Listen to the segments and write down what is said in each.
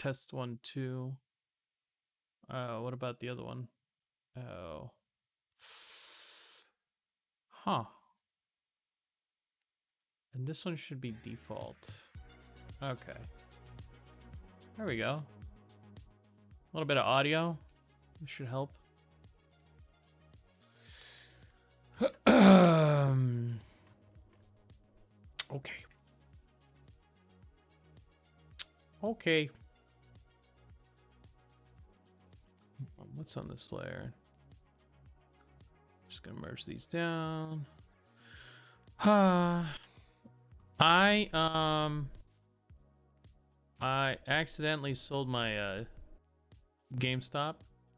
test 1, 2. What about the other one? Oh. Huh. And this one should be default. Okay. There we go. A little bit of audio. This should help. Okay. Okay. What's on this layer? Just gonna merge these down. I accidentally sold my GameStop.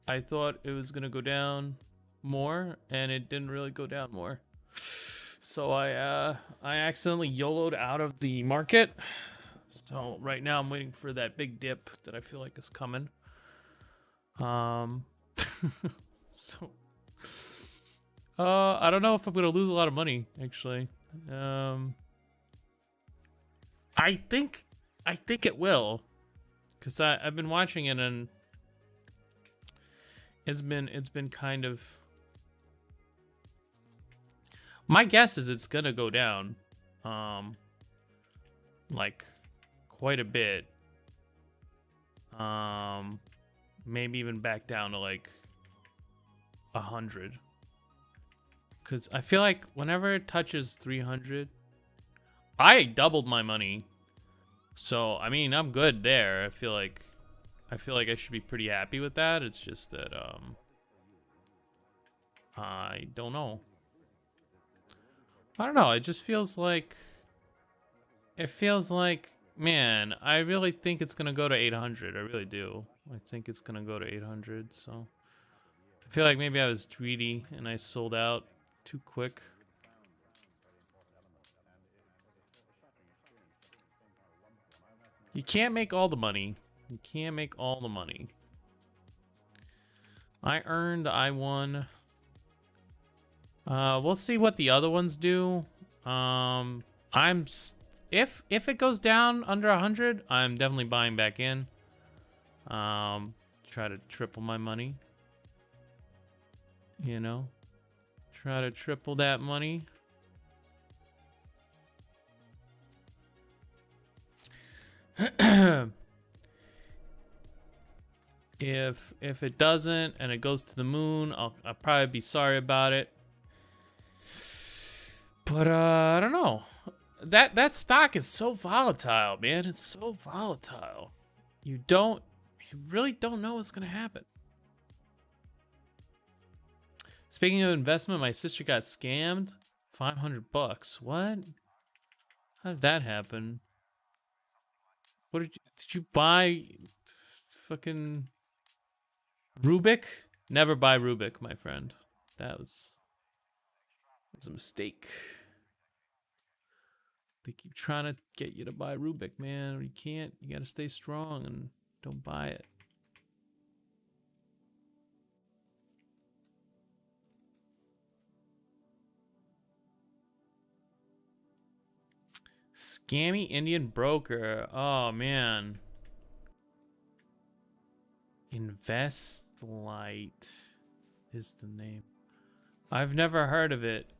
I thought it was gonna go down more, and it didn't really go down more. So I accidentally YOLO'd out of the market. So right now I'm waiting for that big dip that I feel like is coming. So I don't know if I'm gonna lose a lot of money actually. I think it will, because I've been watching it and it's been kind of, my guess is it's gonna go down like quite a bit, maybe even back down to like 100, because I feel like whenever it touches 300, I doubled my money. So I mean, I'm good there. I feel like I should be pretty happy with that. It's just that I don't know. I don't know. It just feels like, man, I really think it's gonna go to 800. I really do. I think it's gonna go to 800. So I feel like maybe I was greedy and I sold out too quick. You can't make all the money. You can't make all the money. I earned, I won. We'll see what the other ones do. If it goes down under 100, I'm definitely buying back in. Try to triple my money. You know, try to triple that money. If it doesn't and it goes to the moon, I'll probably be sorry about it. But I don't know. That stock is so volatile, man. It's so volatile. You really don't know what's gonna happen. Speaking of investment, my sister got scammed. $500. What? How did that happen? What did you buy? Fucking Rubik? Never buy Rubik, my friend. That was a mistake. They keep trying to get you to buy Rubik, man. You can't. You gotta stay strong and don't buy it. Scammy Indian broker. Oh man. Investlight is the name. I've never heard of it.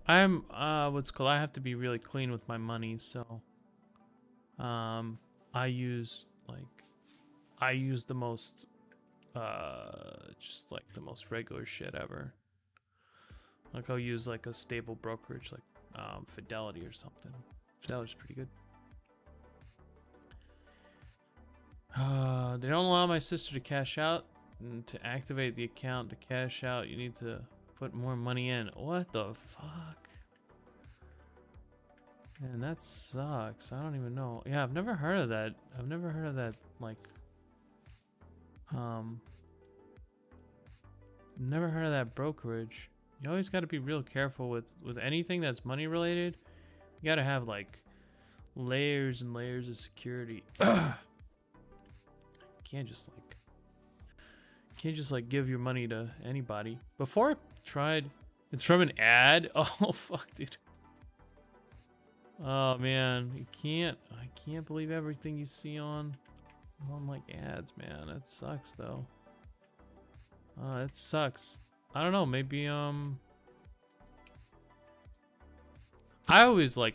I'm what's called, I have to be really clean with my money, so I use the most just like the most regular shit ever. Like I'll use like a stable brokerage like Fidelity or something. Fidelity's pretty good. They don't allow my sister to cash out. And to activate the account to cash out, you need to put more money in. What the fuck? Man, that sucks. I don't even know. Yeah, I've never heard of that. I've never heard of that, like, never heard of that brokerage. You always got to be real careful with anything that's money related. You got to have like layers and layers of security. Can't just like give your money to anybody. Before I tried, it's from an ad. Oh fuck, dude. Oh man, I can't believe everything you see on like ads, man. That sucks though. It sucks. I don't know, maybe I always try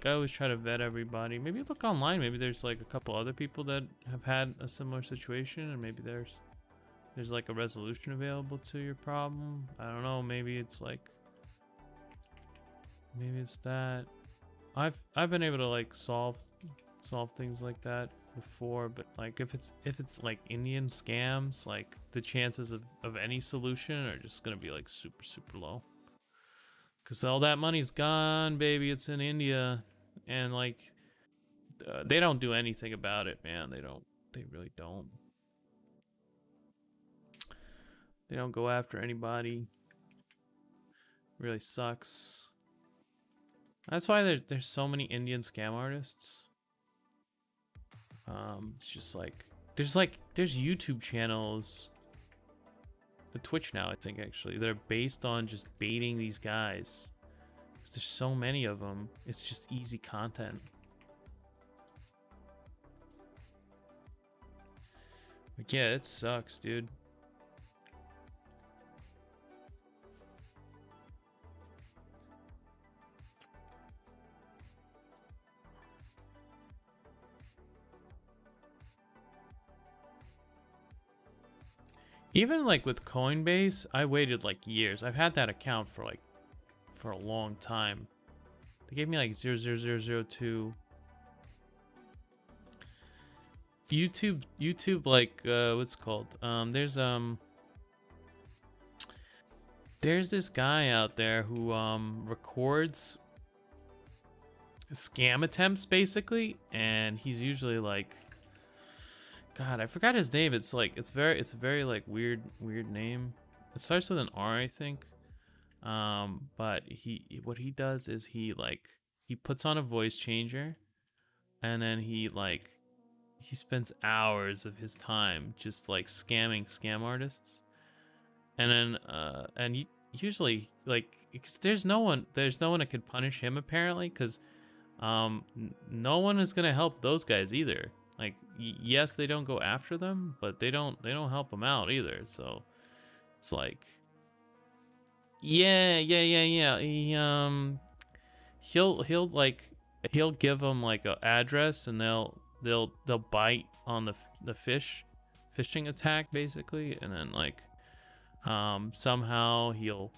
to vet everybody. Maybe look online. Maybe there's like a couple other people that have had a similar situation, and maybe there's like a resolution available to your problem. I don't know. Maybe it's that. I've been able to like solve things like that before, but like if it's like Indian scams, like the chances of any solution are just gonna be like super low. Cause all that money's gone, baby. It's in India, and like they don't do anything about it, man. They don't. They really don't. They don't go after anybody. Really sucks. That's why there's so many Indian scam artists. It's just like there's YouTube channels, Twitch now, I think actually, that are based on just baiting these guys. 'Cause there's so many of them. It's just easy content. But yeah, it sucks, dude. Even like with Coinbase, I waited like years. I've had that account for a long time. They gave me like 0.00002. YouTube like what's it called? There's this guy out there who records scam attempts basically, and he's usually like, God, I forgot his name. It's a very like weird name. It starts with an R, I think. But what he does is he puts on a voice changer, and then he spends hours of his time just like scamming scam artists. And then usually like, 'cause there's no one that could punish him apparently, because no one is gonna help those guys either. Like, yes, they don't go after them, but they don't help them out either. So it's like, yeah. He'll give them like a address, and they'll bite on the phishing attack basically, and then like somehow he'll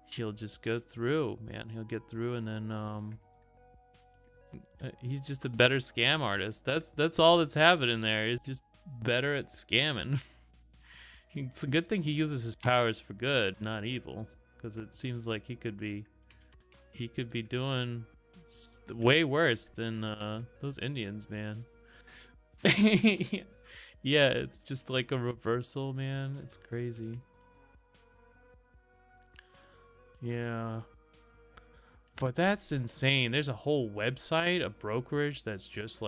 just go through, man. He'll get through, and then he's just a better scam artist. That's all that's happening there. He's just better at scamming. It's a good thing he uses his powers for good, not evil, because it seems like he could be doing way worse than those Indians, man. Yeah, it's just like a reversal, man. It's crazy. Yeah. But that's insane. There's a whole website, a brokerage that's just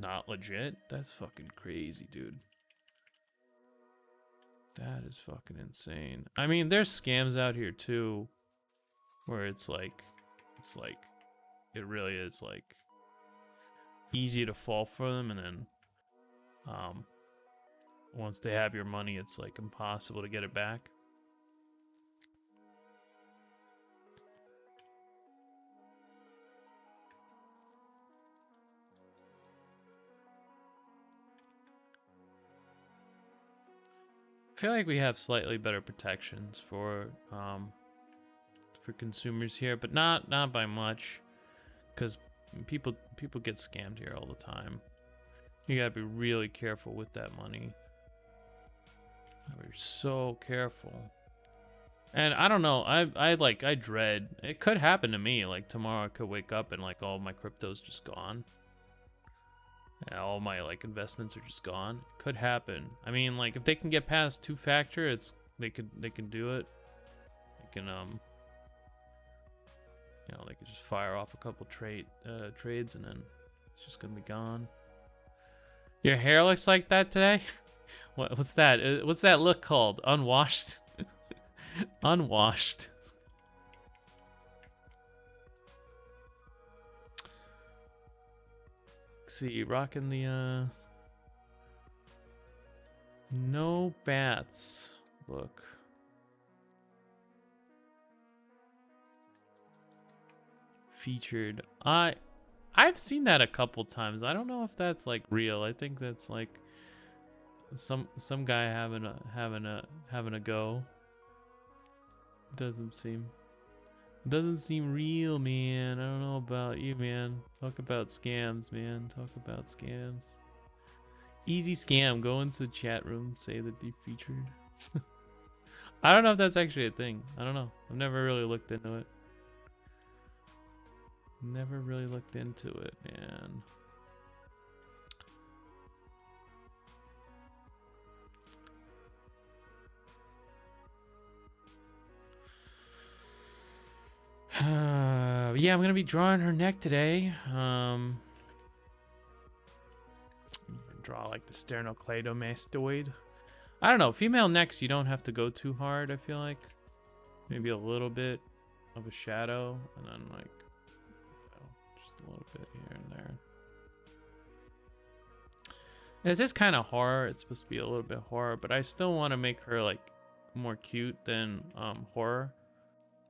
not legit. That's fucking crazy, dude. That is fucking insane. I mean, there's scams out here too, where it's like it really is like easy to fall for them, and then once they have your money, it's like impossible to get it back. I feel like we have slightly better protections for consumers here, but not by much, because people get scammed here all the time. You gotta be really careful with that money. Be so careful. And I don't know, I dread it could happen to me. Like tomorrow I could wake up and like all my crypto's just gone. Yeah, all my like investments are just gone. It could happen. I mean, like if they can get past two-factor, they can do it. They can they could just fire off a couple trades, and then it's just gonna be gone. Your hair looks like that today? What's that? What's that look called? Unwashed? Unwashed. see, rocking the no bats look. Featured. I've seen that a couple times. I don't know if that's like real. I think that's like some guy having a go. Doesn't seem real, man. I don't know about you, man. Talk about scams, man. Talk about scams. Easy scam. Go into chat room, say that they featured. I don't know if that's actually a thing. I don't know. I've never really looked into it. Never really looked into it, man. Yeah, I'm gonna be drawing her neck today. Draw like the sternocleidomastoid. I don't know. Female necks, you don't have to go too hard. I feel like maybe a little bit of a shadow, and then like just a little bit here and there. This is kind of horror. It's supposed to be a little bit horror, but I still want to make her like more cute than horror.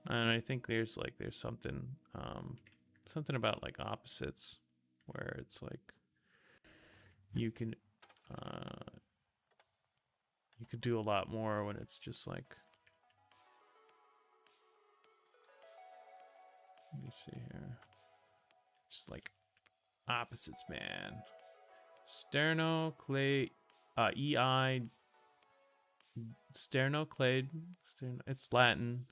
And I think there's something about like opposites where it's like you can do a lot more when it's just like, let me see here, just like opposites, man. Sternocleidomastoid. It's Latin.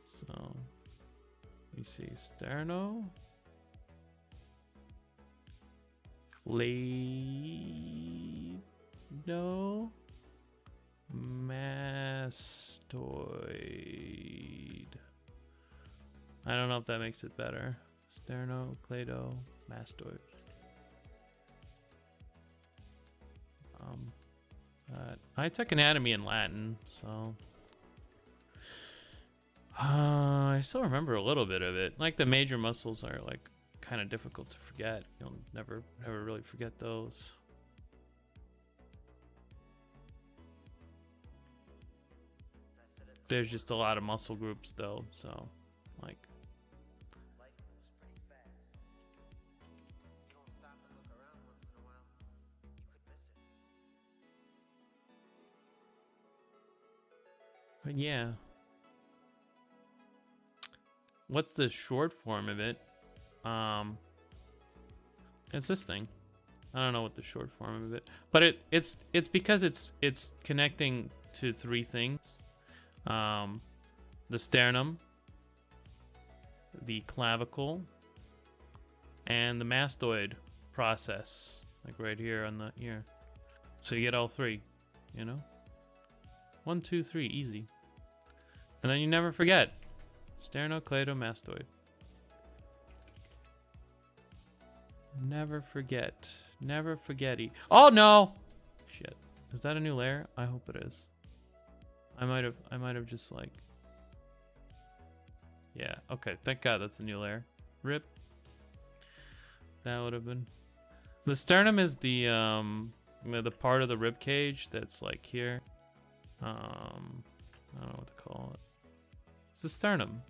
So let me see, sternocleidomastoid. I don't know if that makes it better. Sternocleidomastoid. I took anatomy in Latin, so I still remember a little bit of it. Like the major muscles are like kind of difficult to forget. You'll never really forget those. There's just a lot of muscle groups though, so like. But yeah. What's the short form of it? It's this thing. I don't know what the short form of it, but it's because it's connecting to three things: the sternum, the clavicle, and the mastoid process, like right here on the ear. So you get all three, you know. 1, 2, 3, easy, and then you never forget. Sternocleidomastoid. Never forget. Never forgetty. Oh no! Shit. Is that a new layer? I hope it is. I might have just like. Yeah, okay. Thank God that's a new layer. RIP. That would have been. The sternum is the part of the rib cage that's like here. I don't know what to call it. It's the sternum.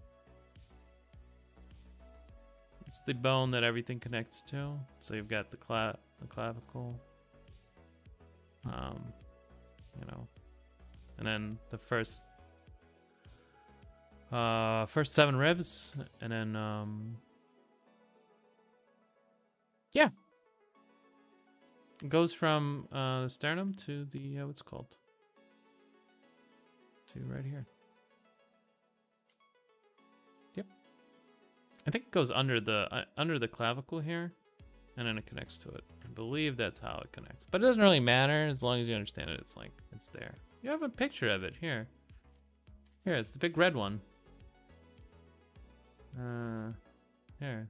It's the bone that everything connects to. So you've got the clavicle, you know, and then the first 7 ribs, and then yeah, it goes from the sternum to the what's it called, to right here. I think it goes under the clavicle here, and then it connects to it. I believe that's how it connects. But it doesn't really matter as long as you understand it. It's like, it's there. You have a picture of it here. Here, it's the big red one. Here.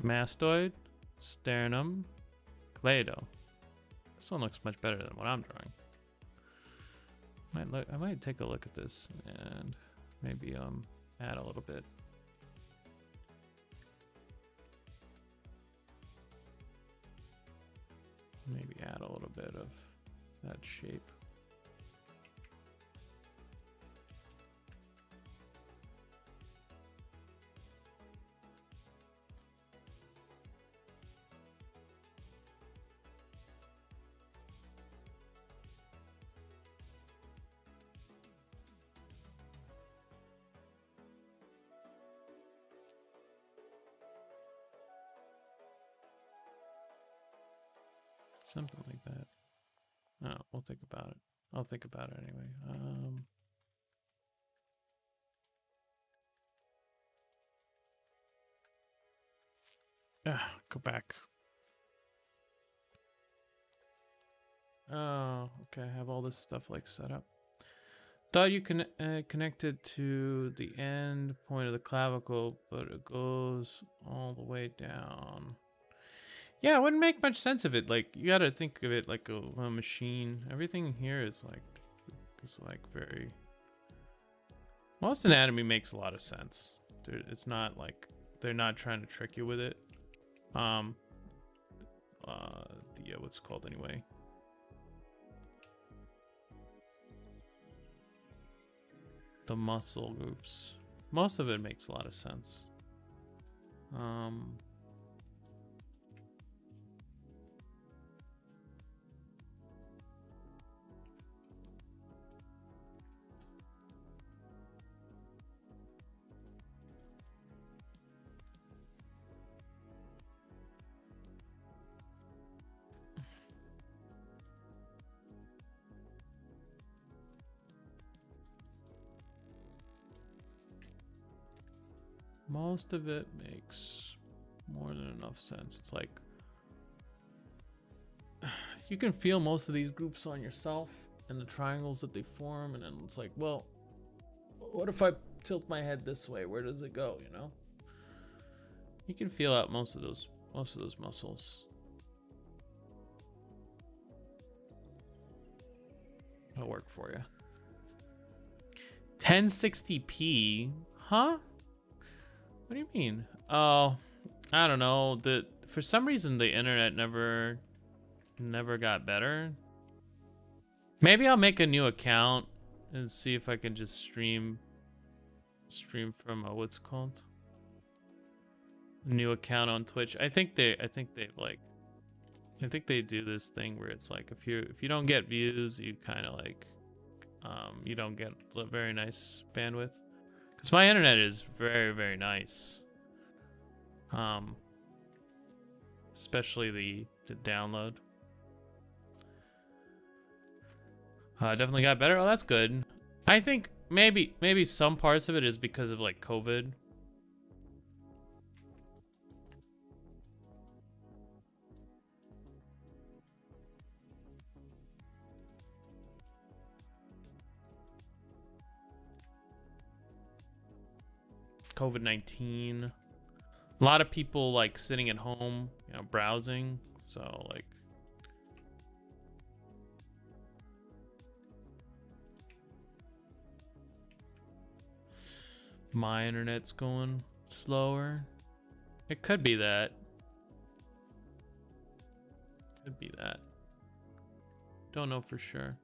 Mastoid, sternum, clado. This one looks much better than what I'm drawing. I might take a look at this and maybe add a little bit. add a little bit of that shape. Something like that. Oh, we'll think about it. I'll think about it anyway. Go back. Oh, okay. I have all this stuff like set up. Thought you connected to the end point of the clavicle, but it goes all the way down. Yeah, it wouldn't make much sense of it. Like, you gotta think of it like a machine. Everything here is like very... Most anatomy makes a lot of sense. It's not like they're not trying to trick you with it. What's it called anyway? The muscle groups. Most of it makes a lot of sense. Most of it makes more than enough sense. It's like you can feel most of these groups on yourself and the triangles that they form, and then it's like, well, what if I tilt my head this way? Where does it go? You know, you can feel out most of those muscles. It'll work for you. 1060p, huh? What do you mean? Oh, I don't know. For some reason the internet never got better. Maybe I'll make a new account and see if I can just stream from what's it called? A new account on Twitch. I think they do this thing where it's like if you don't get views, you kind of like you don't get very nice bandwidth. Because my internet is very, very nice. Especially the download. Definitely got better. Oh, that's good. I think maybe some parts of it is because of like COVID. COVID-19. A lot of people like sitting at home, you know, browsing. So like my internet's going slower. It could be that. Could be that. Don't know for sure.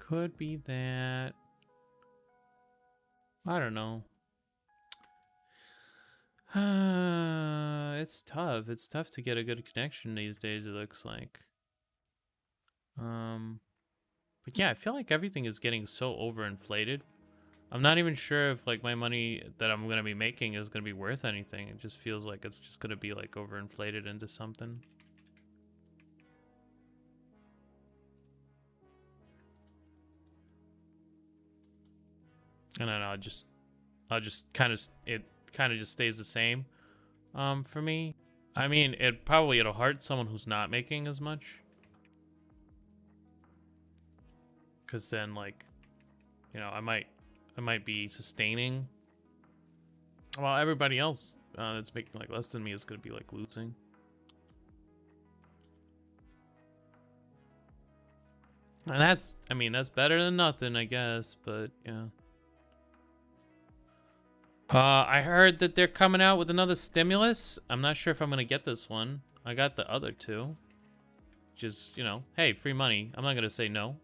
Could be that. I don't know. It's tough. It's tough to get a good connection these days, it looks like. But yeah, I feel like everything is getting so overinflated. I'm not even sure if like my money that I'm gonna be making is gonna be worth anything. It just feels like it's just gonna be like overinflated into something. And then I'll just kind of just stays the same. for me. I mean, it'll hurt someone who's not making as much. Cause then, like, you know, I might be sustaining, while everybody else that's making like less than me is gonna be like losing. And that's, I mean, that's better than nothing, I guess. But yeah. I heard that they're coming out with another stimulus. I'm not sure if I'm gonna get this one. I got the other two. Just, you know, hey, free money. I'm not gonna say no.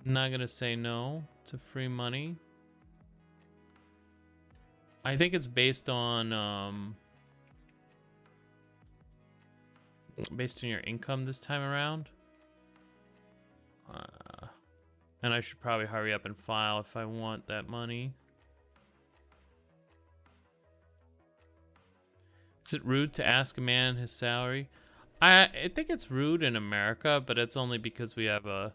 Not gonna say no to free money. I think it's based on your income this time around. And I should probably hurry up and file if I want that money. Is it rude to ask a man his salary? I think it's rude in America, but it's only because we have a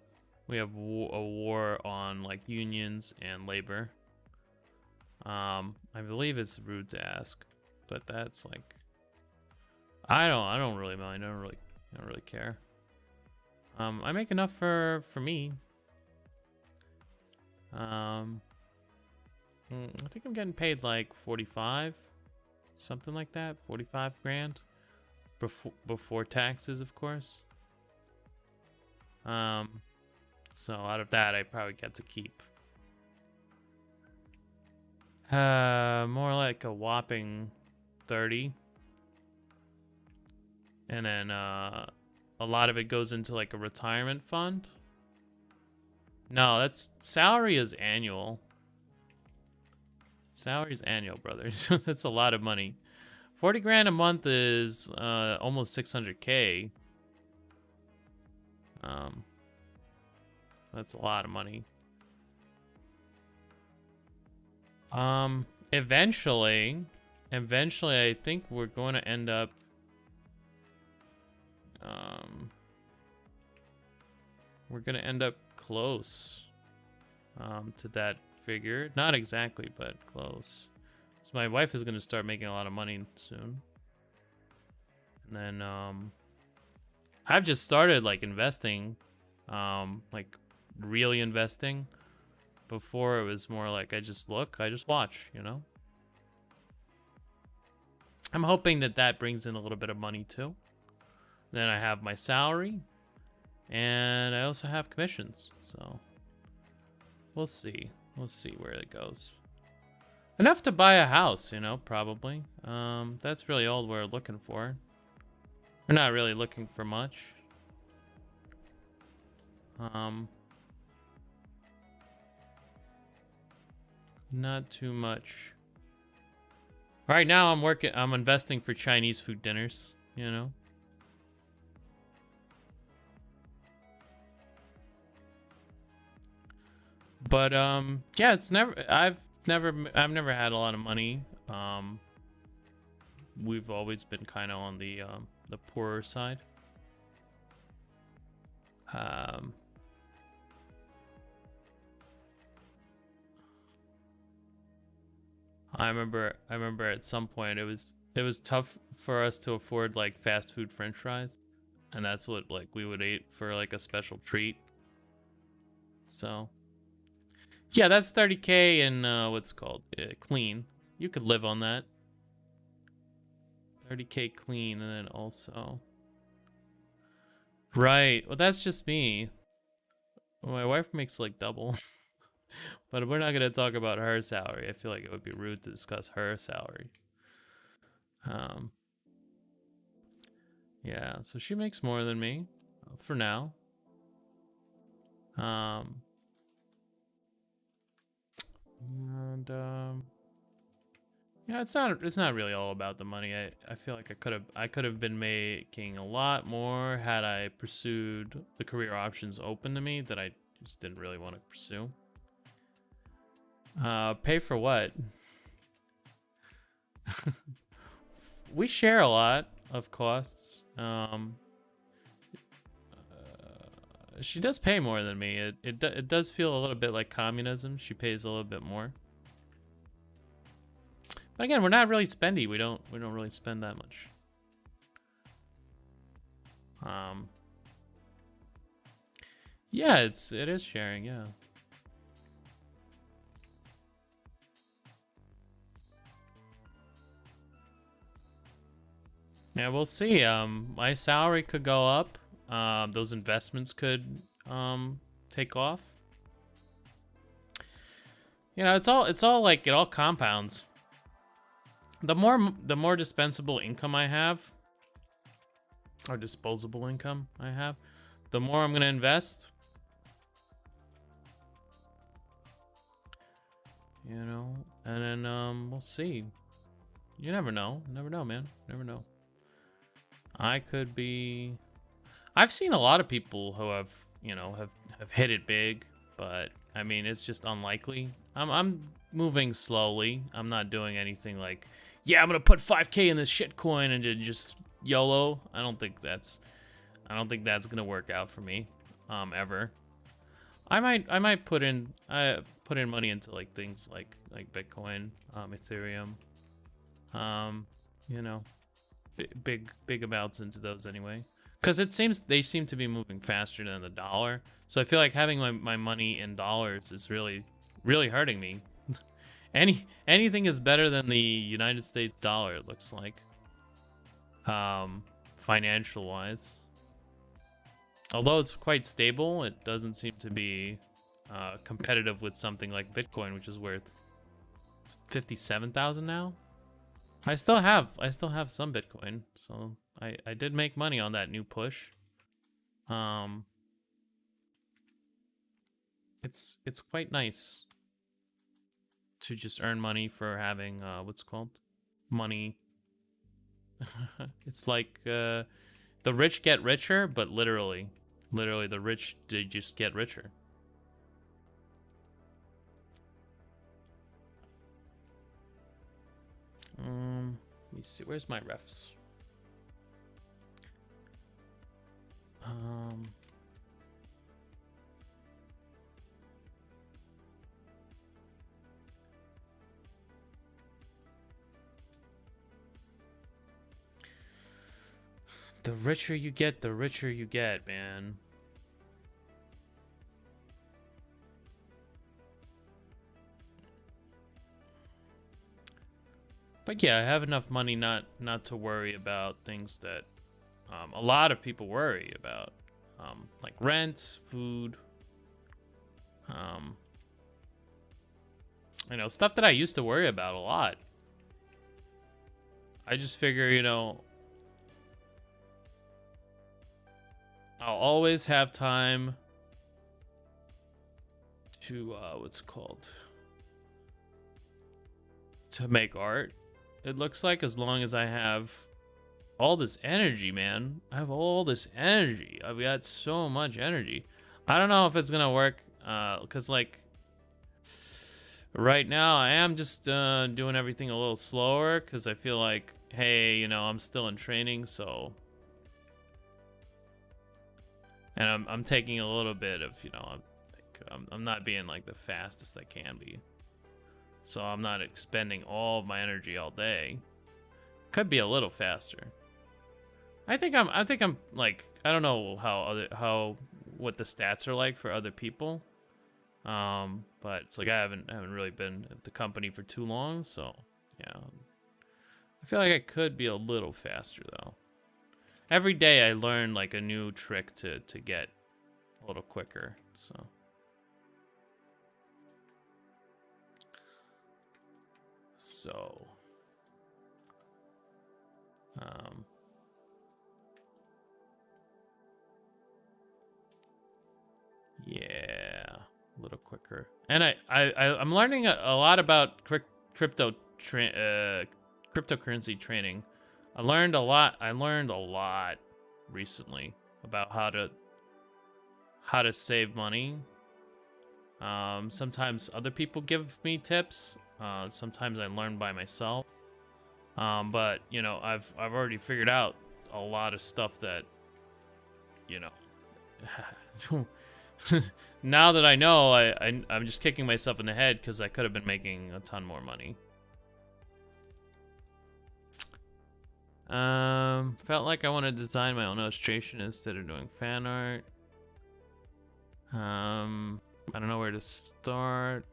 war on like unions and labor. I believe it's rude to ask, but that's like, I don't really mind. I don't really care. I make enough for me. I think I'm getting paid like 45, something like that, 45 grand before taxes, of course. So out of that, I probably get to keep more like a whopping 30, and then a lot of it goes into like a retirement fund. No, that's salary is annual. Salary is annual, brother. That's a lot of money. 40 grand a month is almost 600K. That's a lot of money. Eventually, I think we're going to end up close to that figure. Not exactly, but close. So my wife is going to start making a lot of money soon. And then I've just started like investing, like really investing. Before it was more like I just watch, you know. I'm hoping that brings in a little bit of money too. Then I have my salary, and I also have commissions. So we'll see where it goes. Enough to buy a house, you know, probably. That's really all we're looking for. We're not really looking for much. Not too much. Right now I'm investing for Chinese food dinners, you know. But yeah, I've never had a lot of money. We've always been kind of on the poorer side. I remember at some point it was tough for us to afford like fast food French fries, and that's what like we would eat for like a special treat. So yeah, that's 30K and what's it called, clean. You could live on that. 30K clean, and then also right. Well, that's just me. My wife makes like double. But we're not going to talk about her salary. I feel like it would be rude to discuss her salary. Yeah, so she makes more than me for now. Yeah, it's not really all about the money. I feel like I could have been making a lot more had I pursued the career options open to me that I just didn't really want to pursue. Pay for what? We share a lot of costs. She does pay more than me. It does feel a little bit like communism. She pays a little bit more. But again, we're not really spendy. We don't really spend that much. Yeah, it is sharing, yeah. Yeah, we'll see. My salary could go up. Those investments could take off. You know, it's all like it all compounds. The more dispensable income I have, or disposable income I have, the more I'm gonna invest. You know, and then we'll see. You never know. Never know, man. Never know. I could be. I've seen a lot of people who have, you know, have hit it big, but I mean, it's just unlikely. I'm moving slowly. I'm not doing anything like, yeah, I'm gonna put 5K in this shit coin and just YOLO. I don't think that's gonna work out for me, ever. I might put in money into like things like Bitcoin, Ethereum, you know, big amounts into those anyway. Because they seem to be moving faster than the dollar. So I feel like having my money in dollars is really hurting me. Anything is better than the United States dollar, it looks like. Financial wise. Although it's quite stable, it doesn't seem to be competitive with something like Bitcoin, which is worth 57,000 now. I still have some Bitcoin, so I did make money on that new push. It's quite nice to just earn money for having what's called money. It's like the rich get richer, but literally the rich, they just get richer. Let me see, where's my refs? The richer you get, man. But yeah, I have enough money not to worry about things that a lot of people worry about, like rent, food, you know, stuff that I used to worry about a lot. I just figure, you know, I'll always have time to to make art. It looks like, as long as I have all this energy, man. I have all this energy. I've got so much energy. I don't know if it's gonna work, because like right now I am just doing everything a little slower, because I feel like, hey, you know, I'm still in training, so, and I'm taking a little bit of, you know, I'm not being like the fastest I can be, so I'm not expending all of my energy all day. Could be a little faster. I think I'm like, I don't know what the stats are like for other people, but it's like I haven't really been at the company for too long, so yeah, I feel like I could be a little faster though. Every day I learn like a new trick to get a little quicker, so. Yeah, a little quicker. And I'm learning a lot about cryptocurrency trading. I learned a lot recently about how to save money. Sometimes other people give me tips. Sometimes I learn by myself. But you know, I've already figured out a lot of stuff that, you know, now that I know, I'm just kicking myself in the head, because I could have been making a ton more money. Felt like I want to design my own illustration instead of doing fan art. I don't know where to start,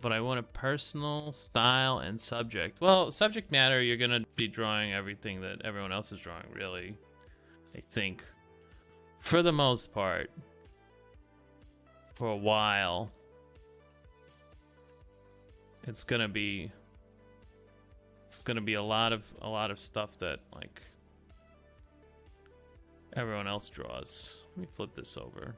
but I want a personal style and subject. Well, subject matter, you're gonna be drawing everything that everyone else is drawing, really. I think, for the most part, for a while, it's gonna be a lot of stuff that like everyone else draws. Let me flip this over.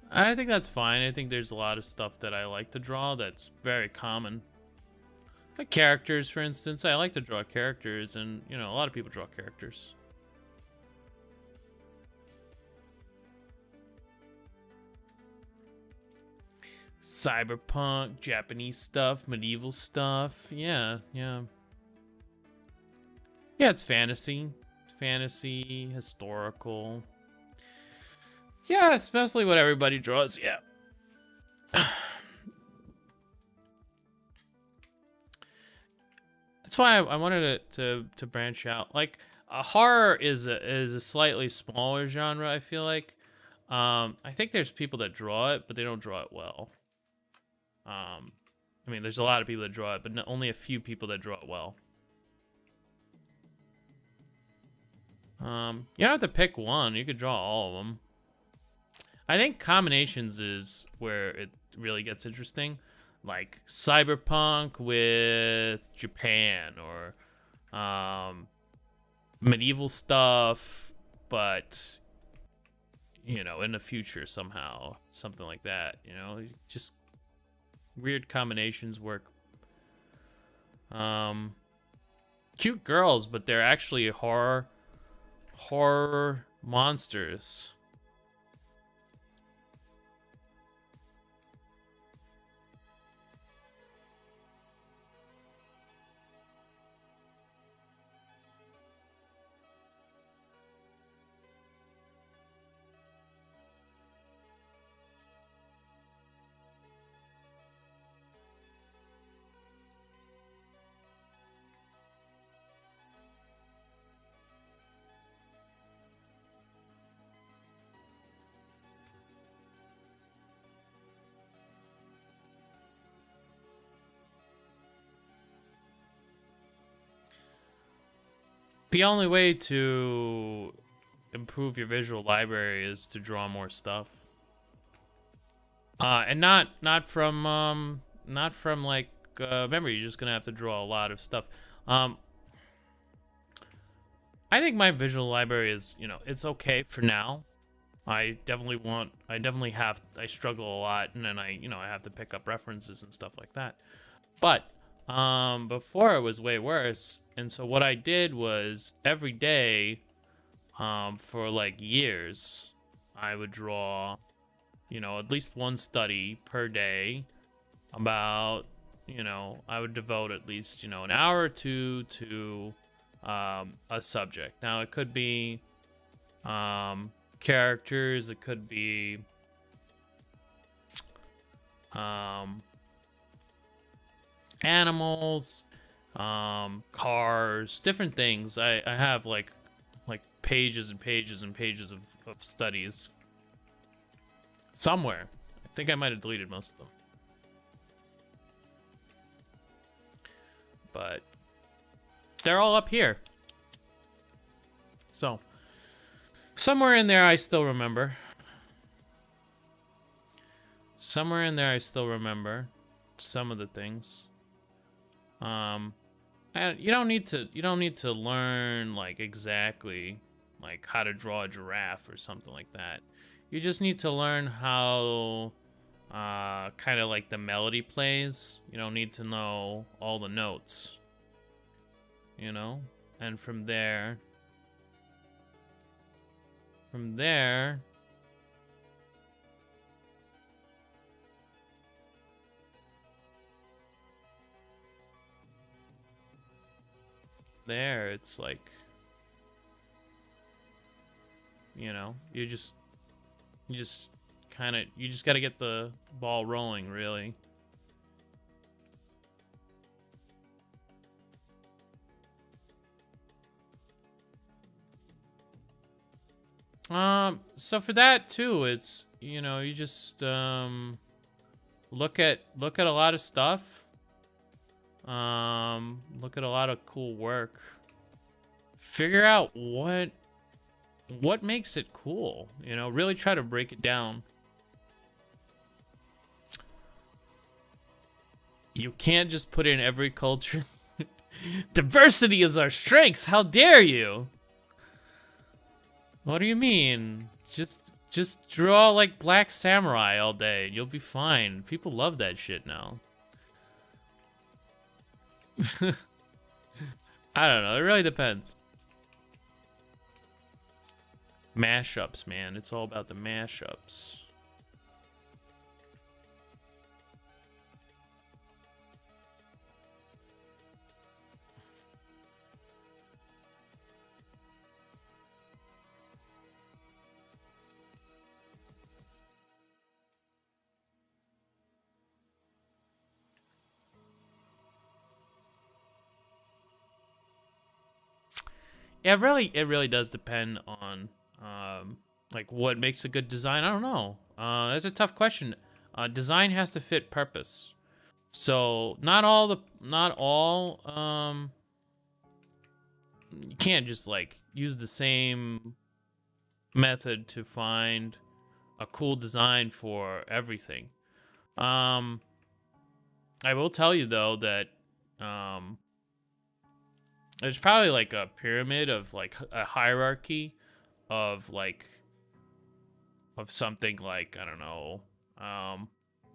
I think that's fine. I think there's a lot of stuff that I like to draw that's very common. Like characters, for instance. I like to draw characters, and, you know, a lot of people draw characters. Cyberpunk, Japanese stuff, medieval stuff. Yeah, yeah. Yeah, it's fantasy. Fantasy, historical. Yeah, especially what everybody draws. Yeah. That's why I wanted to branch out. Like, horror is a slightly smaller genre, I feel like. I think there's people that draw it, but they don't draw it well. I mean, there's a lot of people that draw it, but only a few people that draw it well. You don't have to pick one. You could draw all of them. I think combinations is where it really gets interesting. Like cyberpunk with Japan, or medieval stuff, but, you know, in the future somehow. Something like that, you know? Just weird combinations work. Cute girls, but they're actually horror monsters. The only way to improve your visual library is to draw more stuff. And not from like memory. You're just gonna have to draw a lot of stuff. I think my visual library is, you know, it's okay for now. I struggle a lot, and then I have to pick up references and stuff like that. But before it was way worse. And so what I did was every day, for like years, I would draw, you know, at least one study per day. About, you know, I would devote at least, you know, an hour or two to a subject. Now it could be characters, it could be animals, cars, different things. I have like pages and pages and pages of studies somewhere. I think I might have deleted most of them, but they're all up here. So somewhere in there I still remember. Somewhere in there I still remember some of the things. And you don't need to learn like exactly like how to draw a giraffe or something like that. You just need to learn how kind of like the melody plays. You don't need to know all the notes, you know? And from there it's like, you know, you just you just got to get the ball rolling, really. So for that too, it's, you know, you just look at a lot of stuff. Look at a lot of cool work. Figure out what makes it cool, you know, really try to break it down. You can't just put in every culture. Diversity is our strength. How dare you? What do you mean? Just draw like Black Samurai all day. You'll be fine. People love that shit now. I don't know. It really depends. Mashups, man. It's all about the mashups. Yeah, it really does depend on like what makes a good design. I don't know. That's a tough question. Design has to fit purpose. So not all you can't just like use the same method to find a cool design for everything. I will tell you though that there's probably like a pyramid of like a hierarchy of like of something like, I don't know,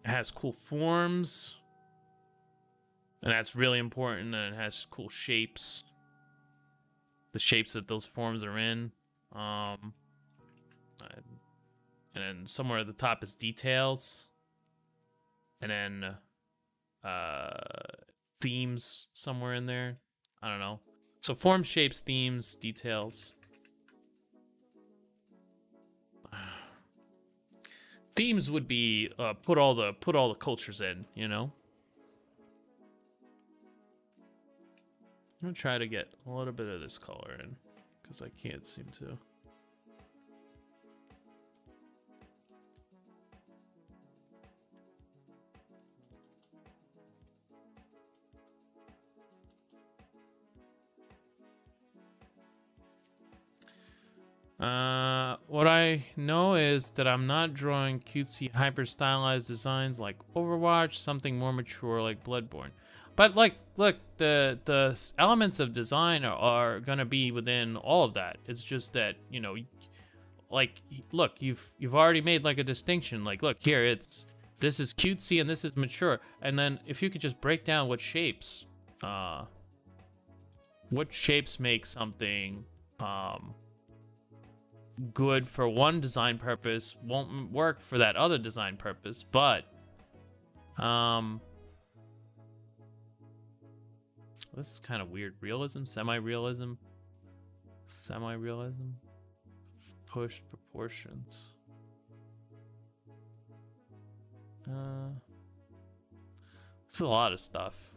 it has cool forms, and that's really important, and it has cool shapes, the shapes that those forms are in, and then somewhere at the top is details, and then themes somewhere in there. I don't know. So form, shapes, themes, details. Themes would be put all the cultures in, you know. I'm gonna try to get a little bit of this color in because I can't seem to. What I know is that I'm not drawing cutesy, hyper-stylized designs like Overwatch, something more mature like Bloodborne. But like, look, the elements of design are gonna be within all of that. It's just that, you know, like, look, you've already made like a distinction. Like, look here, this is cutesy and this is mature. And then if you could just break down what shapes make something good for one design purpose, won't work for that other design purpose, but this is kind of weird. Realism, semi-realism, pushed proportions. It's a lot of stuff.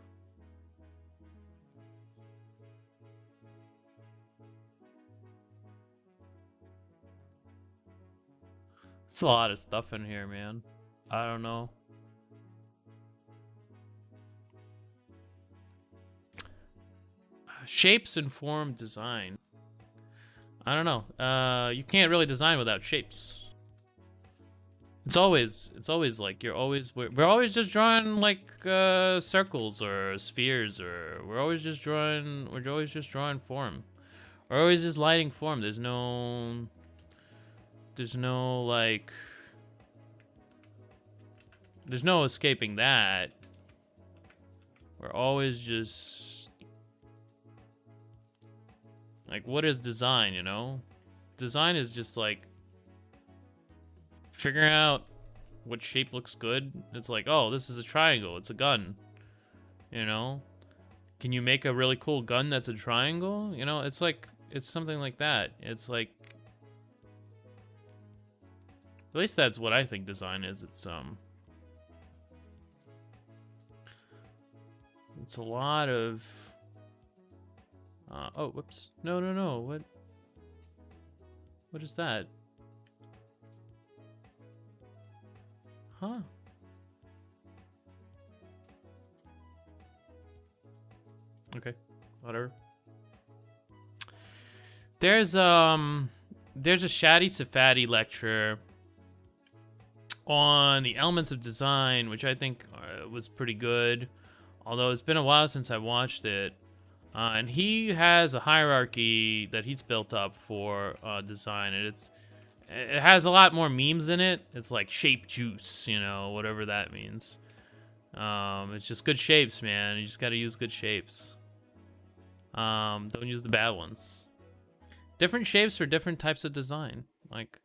It's a lot of stuff in here, man. I don't know. Shapes inform design. I don't know. You can't really design without shapes. It's always like we're always just drawing like circles or spheres, or we're always just drawing form. We're always just lighting form. There's no like, there's no escaping that. We're always just like, what is design, you know? Design is just like figuring out what shape looks good. It's like, oh, this is a triangle, it's a gun, you know? Can you make a really cool gun that's a triangle? You know, it's like, it's something like that. It's like, At least that's what I think design is. It's a lot of oh, whoops. No. What is that? Huh? Okay. Whatever. There's a Shadi Safadi lecture on the elements of design, which I think was pretty good. Although it's been a while since I watched it. And he has a hierarchy that he's built up for design, and it has a lot more memes in it. It's like shape juice, you know, whatever that means. It's just good shapes, man. You just got to use good shapes. Don't use the bad ones. Different shapes for different types of design. Like,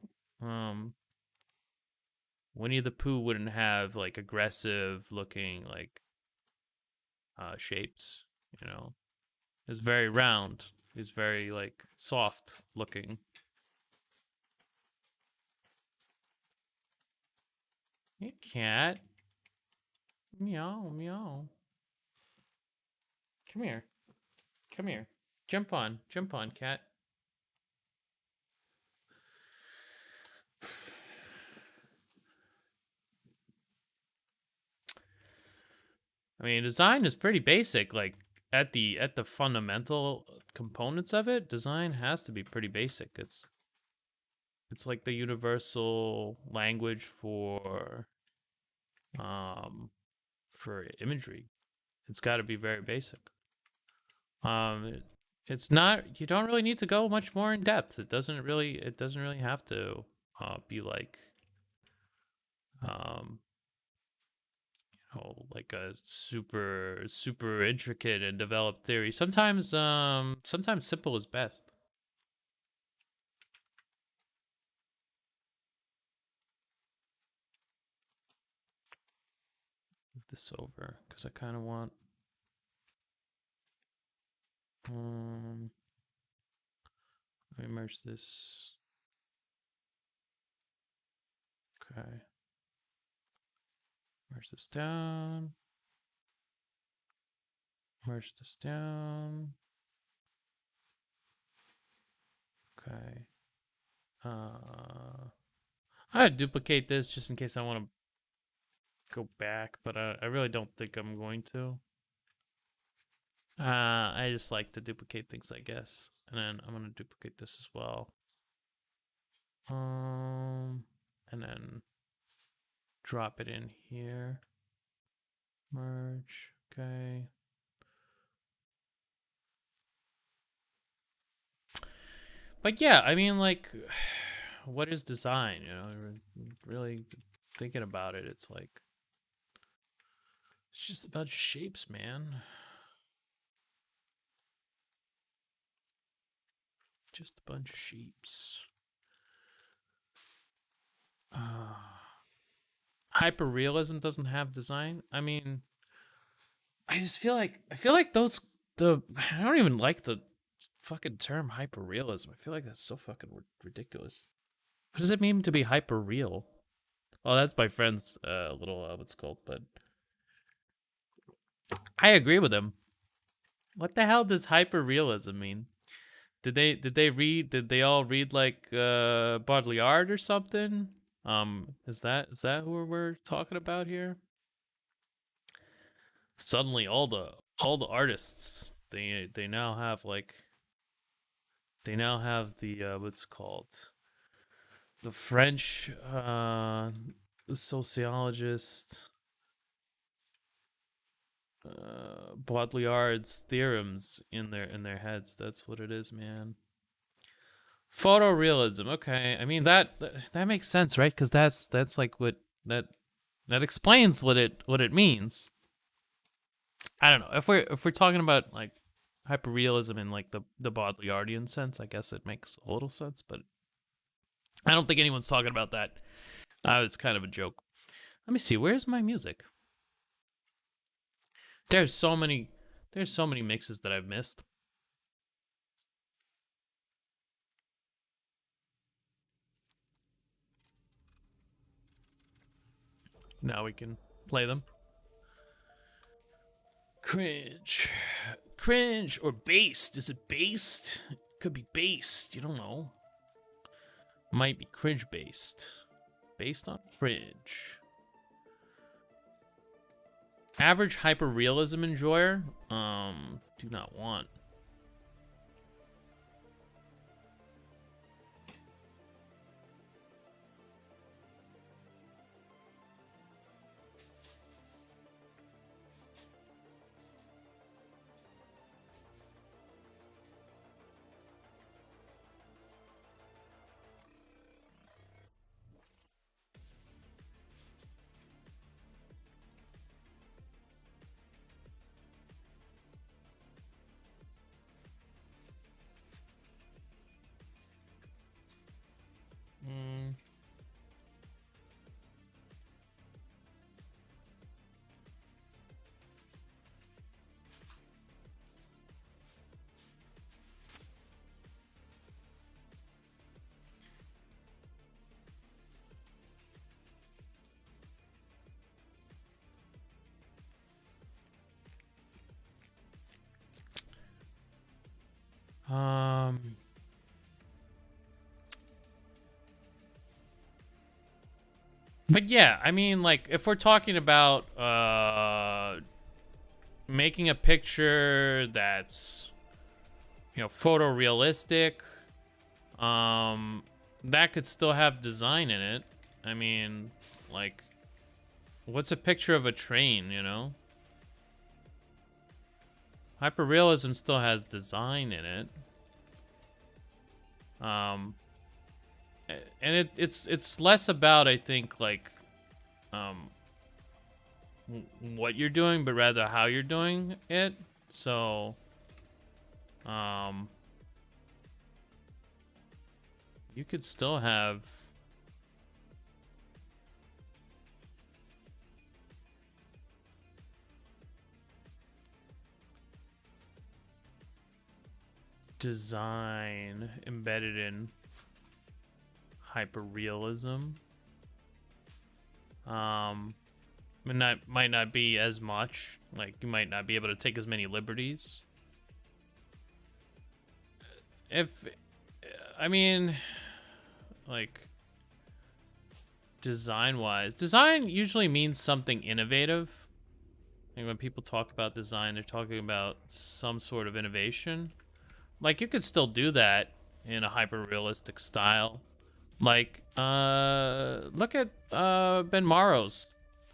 Winnie the Pooh wouldn't have like aggressive looking like shapes, you know. It's very round. It's very like soft looking. Hey, cat. Meow, meow. Come here. Come here. Jump on, cat. I mean, design is pretty basic. Like at the fundamental components of it, design has to be pretty basic. It's like the universal language for imagery. It's got to be very basic. It's not. You don't really need to go much more in depth. It doesn't really have to be like like a super intricate and developed theory. Sometimes simple is best. Move this over because I kind of want let me merge this. Okay. Merge this down. Merge this down. Okay. I duplicate this just in case I want to go back, but I really don't think I'm going to. I just like to duplicate things, I guess. And then I'm gonna duplicate this as well. And then drop it in here. Merge. Okay. But yeah, I mean, like, what is design? You know, really thinking about it, it's like it's just about shapes, man. Just a bunch of shapes. Hyperrealism doesn't have design. I mean, I just feel like those I don't even like the fucking term hyperrealism. I feel like that's so fucking ridiculous. What does it mean to be hyper real? Oh, that's my friend's little what's it called, but I agree with him. What the hell does hyperrealism mean? Did they all read like Baudrillard or something? Is that who we're talking about here? Suddenly all the artists they now have like they now have the what's it called, the French sociologist Baudrillard's theorems in their heads. That's what it is, man. Photorealism. Okay, I mean that makes sense, right? Because that's like what that explains what it means. I don't know if we're talking about like hyperrealism in like the Baudrillardian sense. I guess it makes a little sense, but I don't think anyone's talking about that. It's kind of a joke. Let me see. Where's my music? There's so many mixes that I've missed. Now we can play them. Cringe. Cringe or based. Is it based? It could be based. You don't know. Might be cringe based. Based on cringe. Average hyperrealism enjoyer? Do not want. But yeah, I mean, like, if we're talking about making a picture that's, you know, photorealistic, that could still have design in it. I mean, like, what's a picture of a train, you know? Hyperrealism still has design in it. And it's less about, I think, like, what you're doing, but rather how you're doing it. So, you could still have design embedded in hyperrealism. Might not be as much. Like, you might not be able to take as many liberties. I mean, like, design-wise, design usually means something innovative. And when people talk about design, they're talking about some sort of innovation. Like, you could still do that in a hyper-realistic style. Like, look at Ben Morrow's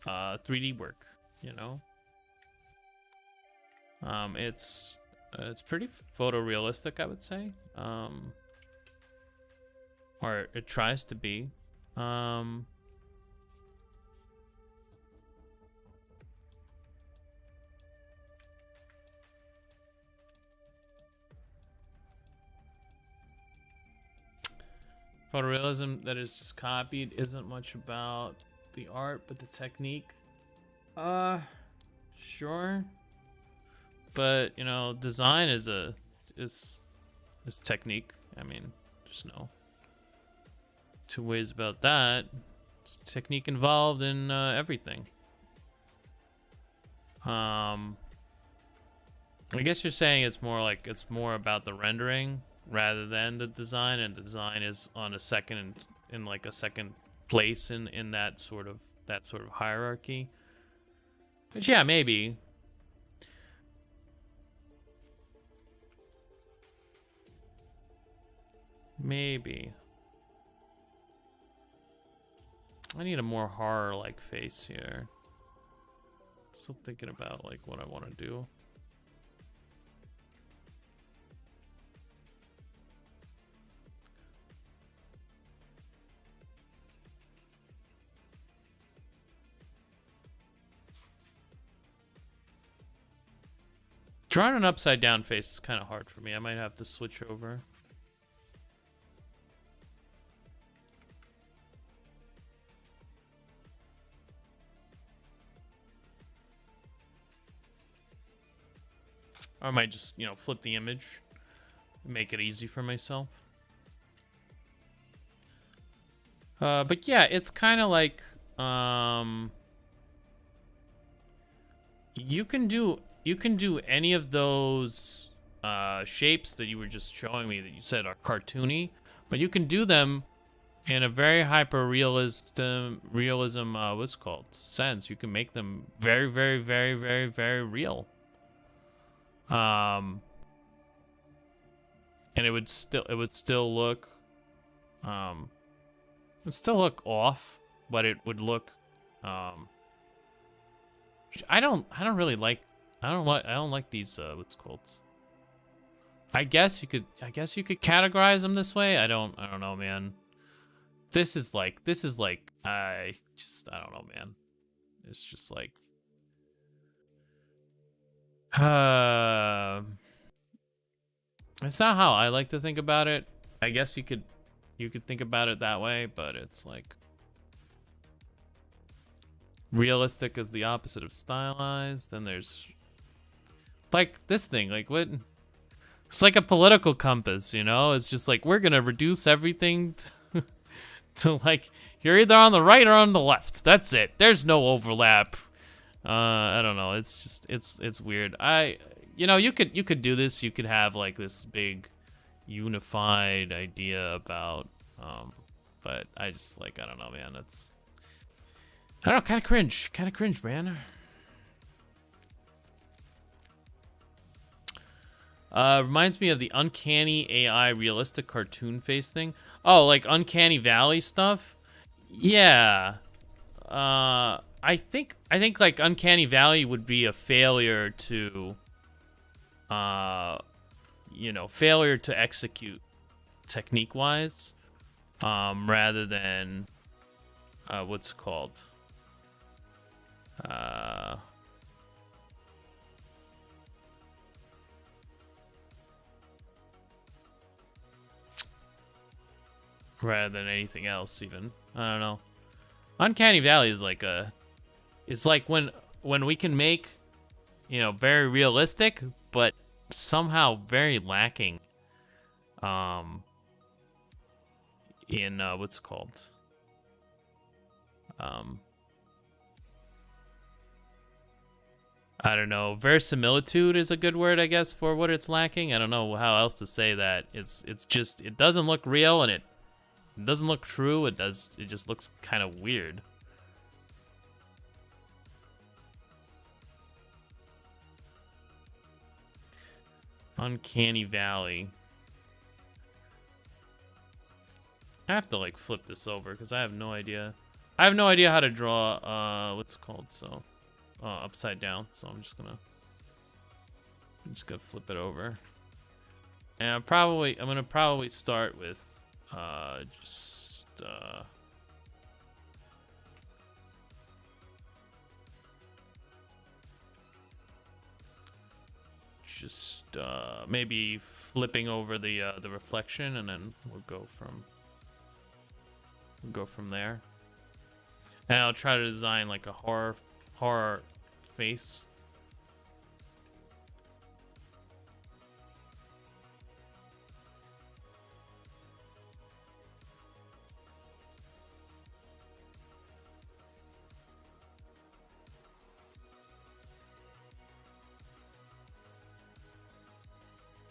3D work, you know? It's pretty photorealistic, I would say. Or it tries to be. Photorealism that is just copied isn't much about the art, but the technique. Sure. But, you know, design is technique. I mean, there's no two ways about that. It's technique involved in everything. I guess you're saying it's more about the rendering rather than the design, and the design is on a second place in that sort of hierarchy. But yeah, maybe. Maybe. I need a more horror-like face here. Still thinking about, like, what I want to do. Drawing an upside down face is kind of hard for me. I might have to switch over. Or I might just, you know, flip the image and make it easy for myself. But yeah, it's kind of like, you can do any of those shapes that you were just showing me that you said are cartoony, but you can do them in a very realism what's it called, sense. You can make them very, very, very, very, very real. And it would still look off, but it would look I don't like these what's it called. I guess you could categorize them this way. I don't know, man. This is like I don't know, man. It's just like it's not how I like to think about it. I guess you could think about it that way, but it's like realistic is the opposite of stylized. Then there's like this thing, like what? It's like a political compass, you know? It's just like we're gonna reduce everything to like you're either on the right or on the left. That's it. There's no overlap. I don't know. It's just it's weird. You could do this. You could have like this big unified idea about but I just like I don't know, man. It's I don't know, kind of cringe, man. Reminds me of the Uncanny AI realistic cartoon face thing. Oh, like Uncanny Valley stuff? Yeah. I think like Uncanny Valley would be a failure to failure to execute technique-wise, rather than what's it called? Rather than anything else, even. I don't know. Uncanny Valley is like it's like when we can make, very realistic, but somehow very lacking, in what's it called? I don't know. Verisimilitude is a good word, I guess, for what it's lacking. I don't know how else to say that. It's just it doesn't look real and it doesn't look true. It just looks kind of weird. Uncanny Valley. I have to like flip this over because I have no idea. I have no idea how to draw what's it called, so upside down. So I'm just gonna flip it over. And I'm gonna probably start with maybe flipping over the reflection, and then we'll go from there. And I'll try to design like a horror face.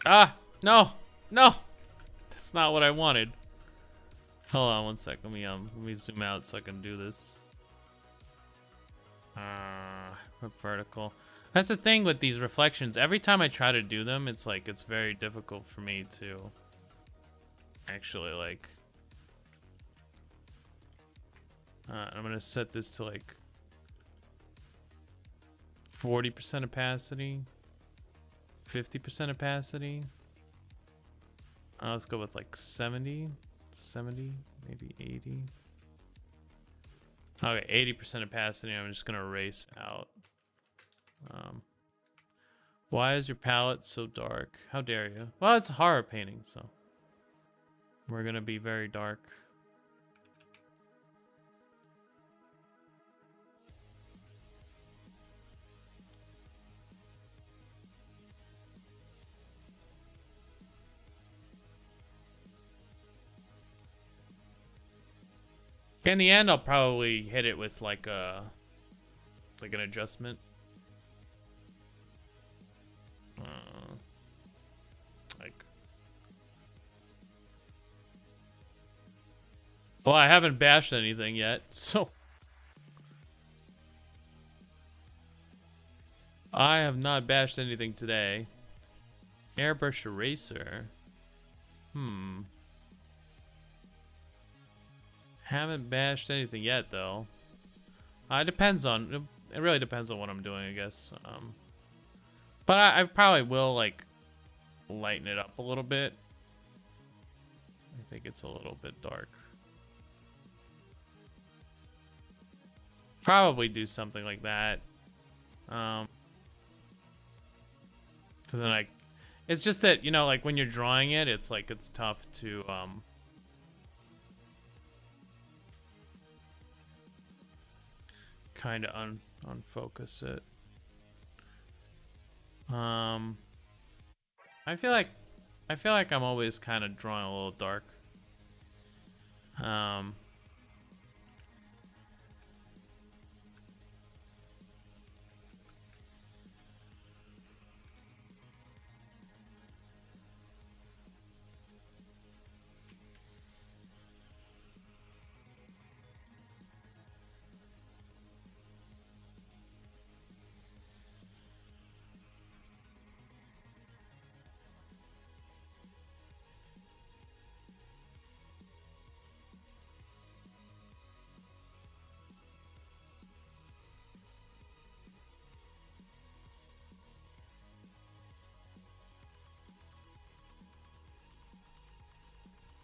Ah, no, that's not what I wanted. Hold on one sec. Let me zoom out so I can do this. Vertical. That's the thing with these reflections. Every time I try to do them, it's like it's very difficult for me to actually like. I'm gonna set this to like 40% opacity, 50% opacity. Let's go with like 70, maybe 80. Okay, 80% opacity. I'm just gonna erase out. Why is your palette so dark? How dare you? Well, it's a horror painting, so we're gonna be very dark. In the end, I'll probably hit it with like an adjustment. Like, well, I haven't bashed anything yet, so I have not bashed anything today. Airbrush eraser. Haven't bashed anything yet though. It really depends on what I'm doing, I guess. But I probably will like lighten it up a little bit. I think it's a little bit dark. Probably do something like that. So then it's just that, you know, like when you're drawing it, it's like it's tough to kind of unfocus it. I feel like I'm always kind of drawing a little dark.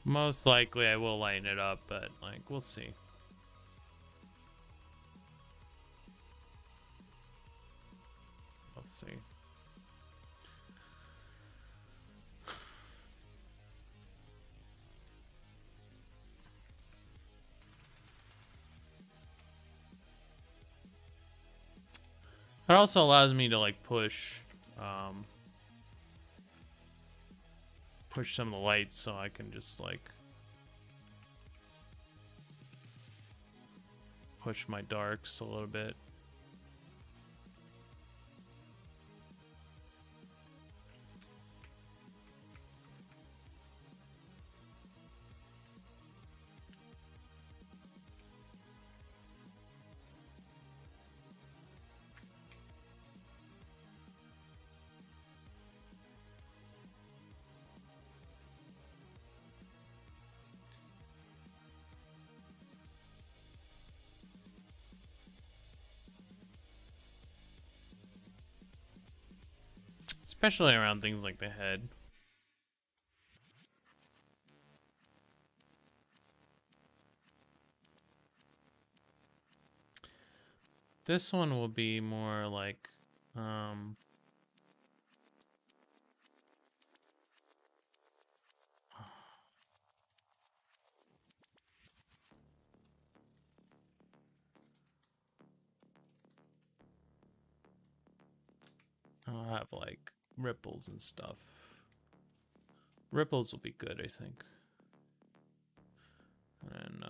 Most likely I will lighten it up, but like we'll see. Let's see. It also allows me to like push some of the lights, so I can just like push my darks a little bit. Especially around things like the head. This one will be more like I'll have like ripples and stuff. Ripples will be good, I think. And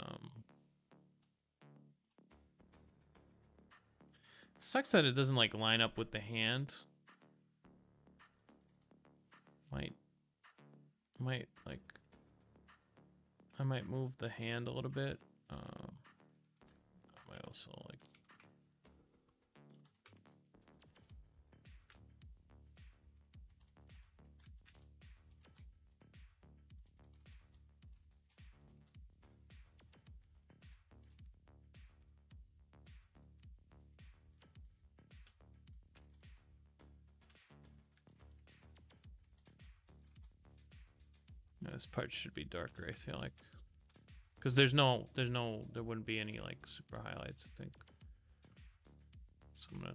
it sucks that it doesn't like line up with the hand. Might like I might move the hand a little bit. I might also like this part should be darker, I feel like. Because there wouldn't be any like super highlights, I think. So I'm gonna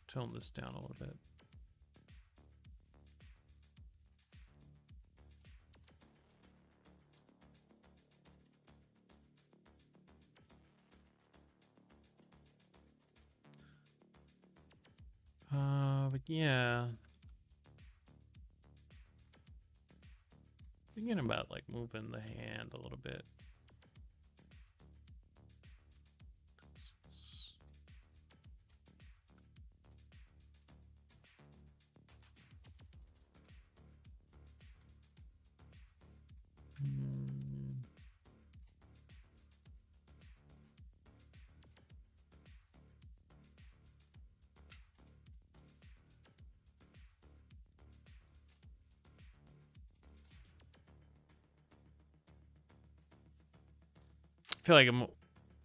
tone this down a little bit. But yeah. Thinking about like moving the hand a little bit. I feel like it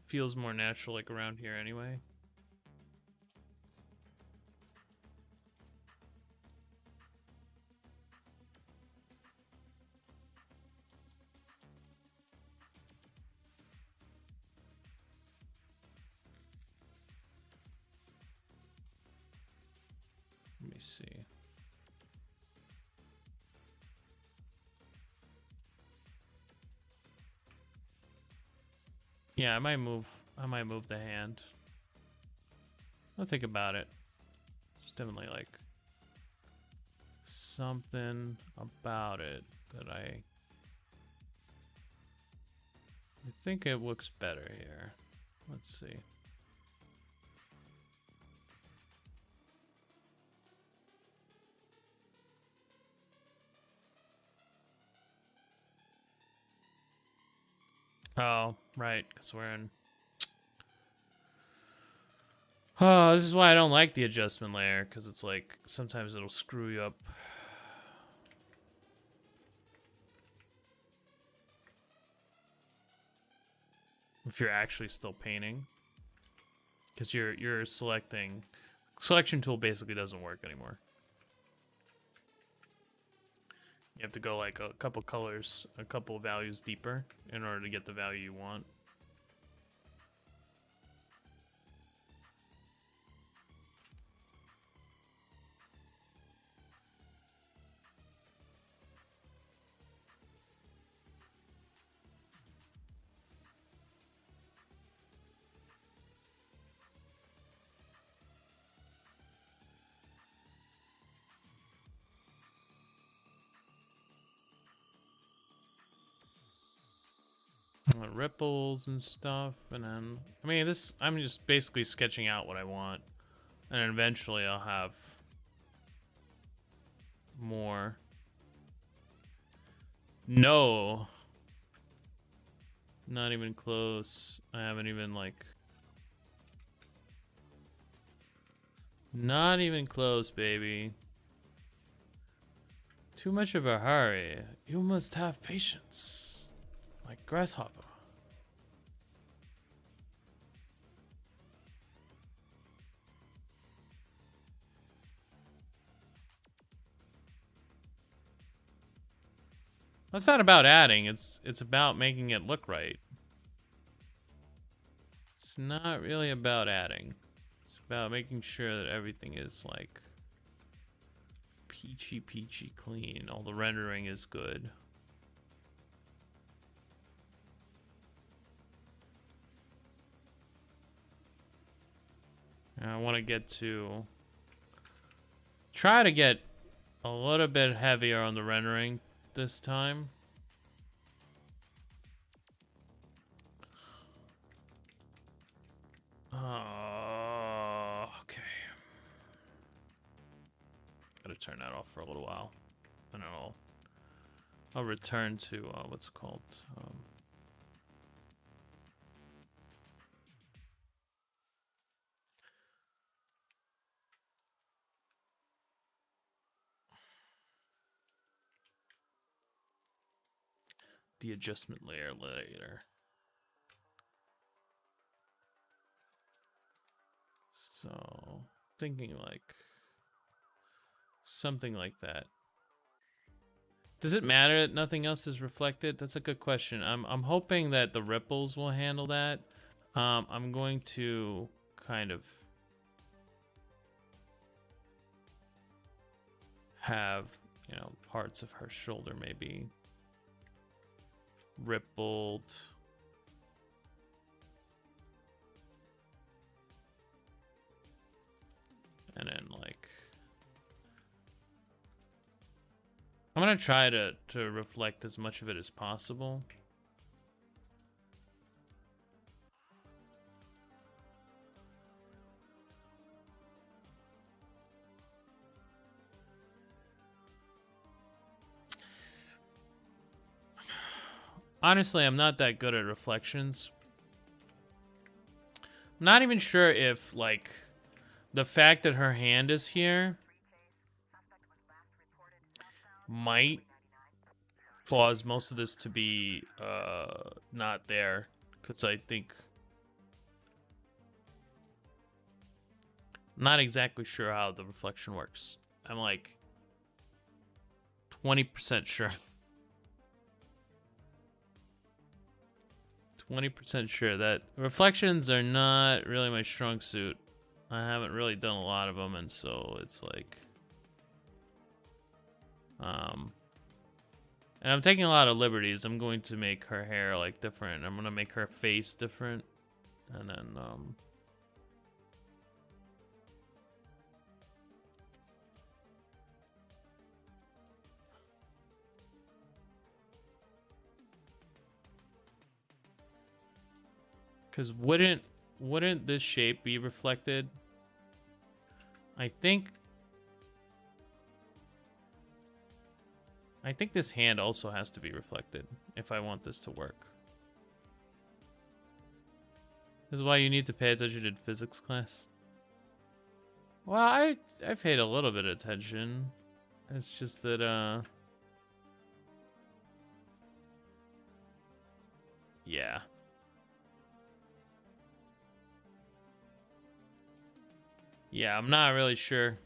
feels more natural like around here anyway. Let me see. Yeah, I might move the hand. I'll think about it. It's definitely like something about it that I think it looks better here. Let's see. Oh, right, because we're in... Oh, this is why I don't like the adjustment layer, because it's like, sometimes it'll screw you up. If you're actually still painting. Because you're selecting... Selection tool basically doesn't work anymore. You have to go like a couple colors, a couple values deeper in order to get the value you want. Ripples and stuff, and then I mean this. I'm just basically sketching out what I want, and then eventually I'll have more. No, not even close. I haven't even like. Not even close, baby. Too much of a hurry. You must have patience, like grasshopper. That's not about adding, it's about making it look right. It's not really about adding. It's about making sure that everything is like peachy clean. All the rendering is good. And I want to get to try to get a little bit heavier on the rendering this time. Okay. Gotta turn that off for a little while, and then I'll return to what's it called. The adjustment layer later. So, thinking like something like that. Does it matter that nothing else is reflected? That's a good question. I'm hoping that the ripples will handle that. I'm going to kind of have, you know, parts of her shoulder maybe rippled. And then like I'm gonna try to reflect as much of it as possible. Honestly, I'm not that good at reflections. I'm not even sure if, like, the fact that her hand is here might cause most of this to be not there, because I think I'm not exactly sure how the reflection works. I'm like 20% sure. 20% sure that reflections are not really my strong suit. I haven't really done a lot of them, and so it's like and I'm taking a lot of liberties. I'm going to make her hair like different. I'm gonna make her face different, and then because wouldn't this shape be reflected? I think this hand also has to be reflected if I want this to work. This is why you need to pay attention in physics class. Well, I paid a little bit of attention. It's just that yeah. Yeah, I'm not really sure.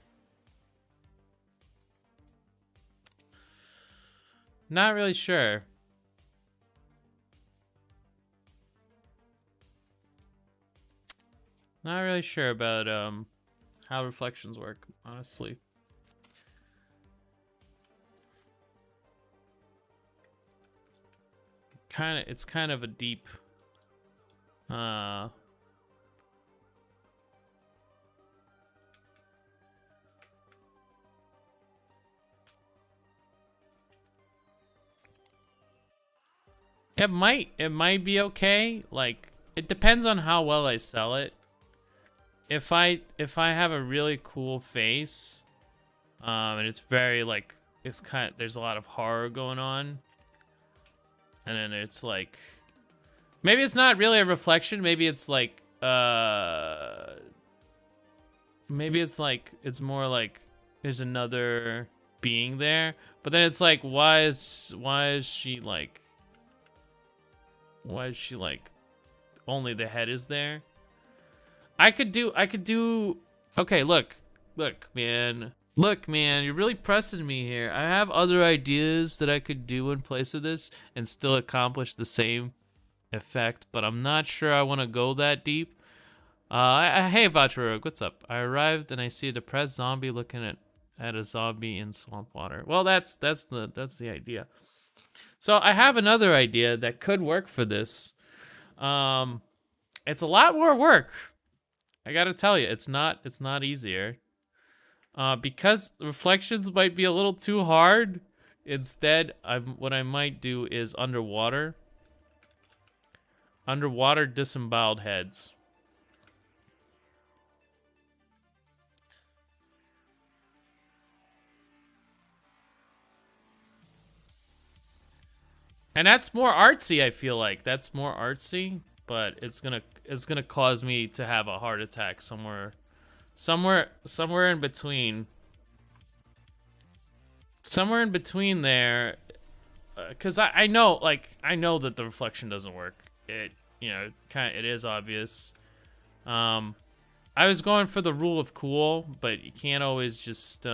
Not really sure. Not really sure about how reflections work, honestly. It's kind of a deep it might be okay. Like, it depends on how well I sell it. If I have a really cool face, and it's very like there's a lot of horror going on, and then it's like maybe it's not really a reflection. Maybe it's like maybe it's more like there's another being there. But then it's like why is she like only the head is there? I could do okay, look, man, you're really pressing me here. I have other ideas that I could do in place of this and still accomplish the same effect, but I'm not sure I want to go that deep. Hey, Baturug, what's up? I arrived and I see a depressed zombie looking at a zombie in swamp water. Well, that's the idea. So I have another idea that could work for this. It's a lot more work. I gotta tell you, it's not easier. Because reflections might be a little too hard. Instead, what I might do is underwater disemboweled heads. And that's more artsy, I feel like. That's more artsy, but it's gonna cause me to have a heart attack somewhere in between. Somewhere in between there, because I know that the reflection doesn't work. It it is obvious. I was going for the rule of cool, but you can't always just.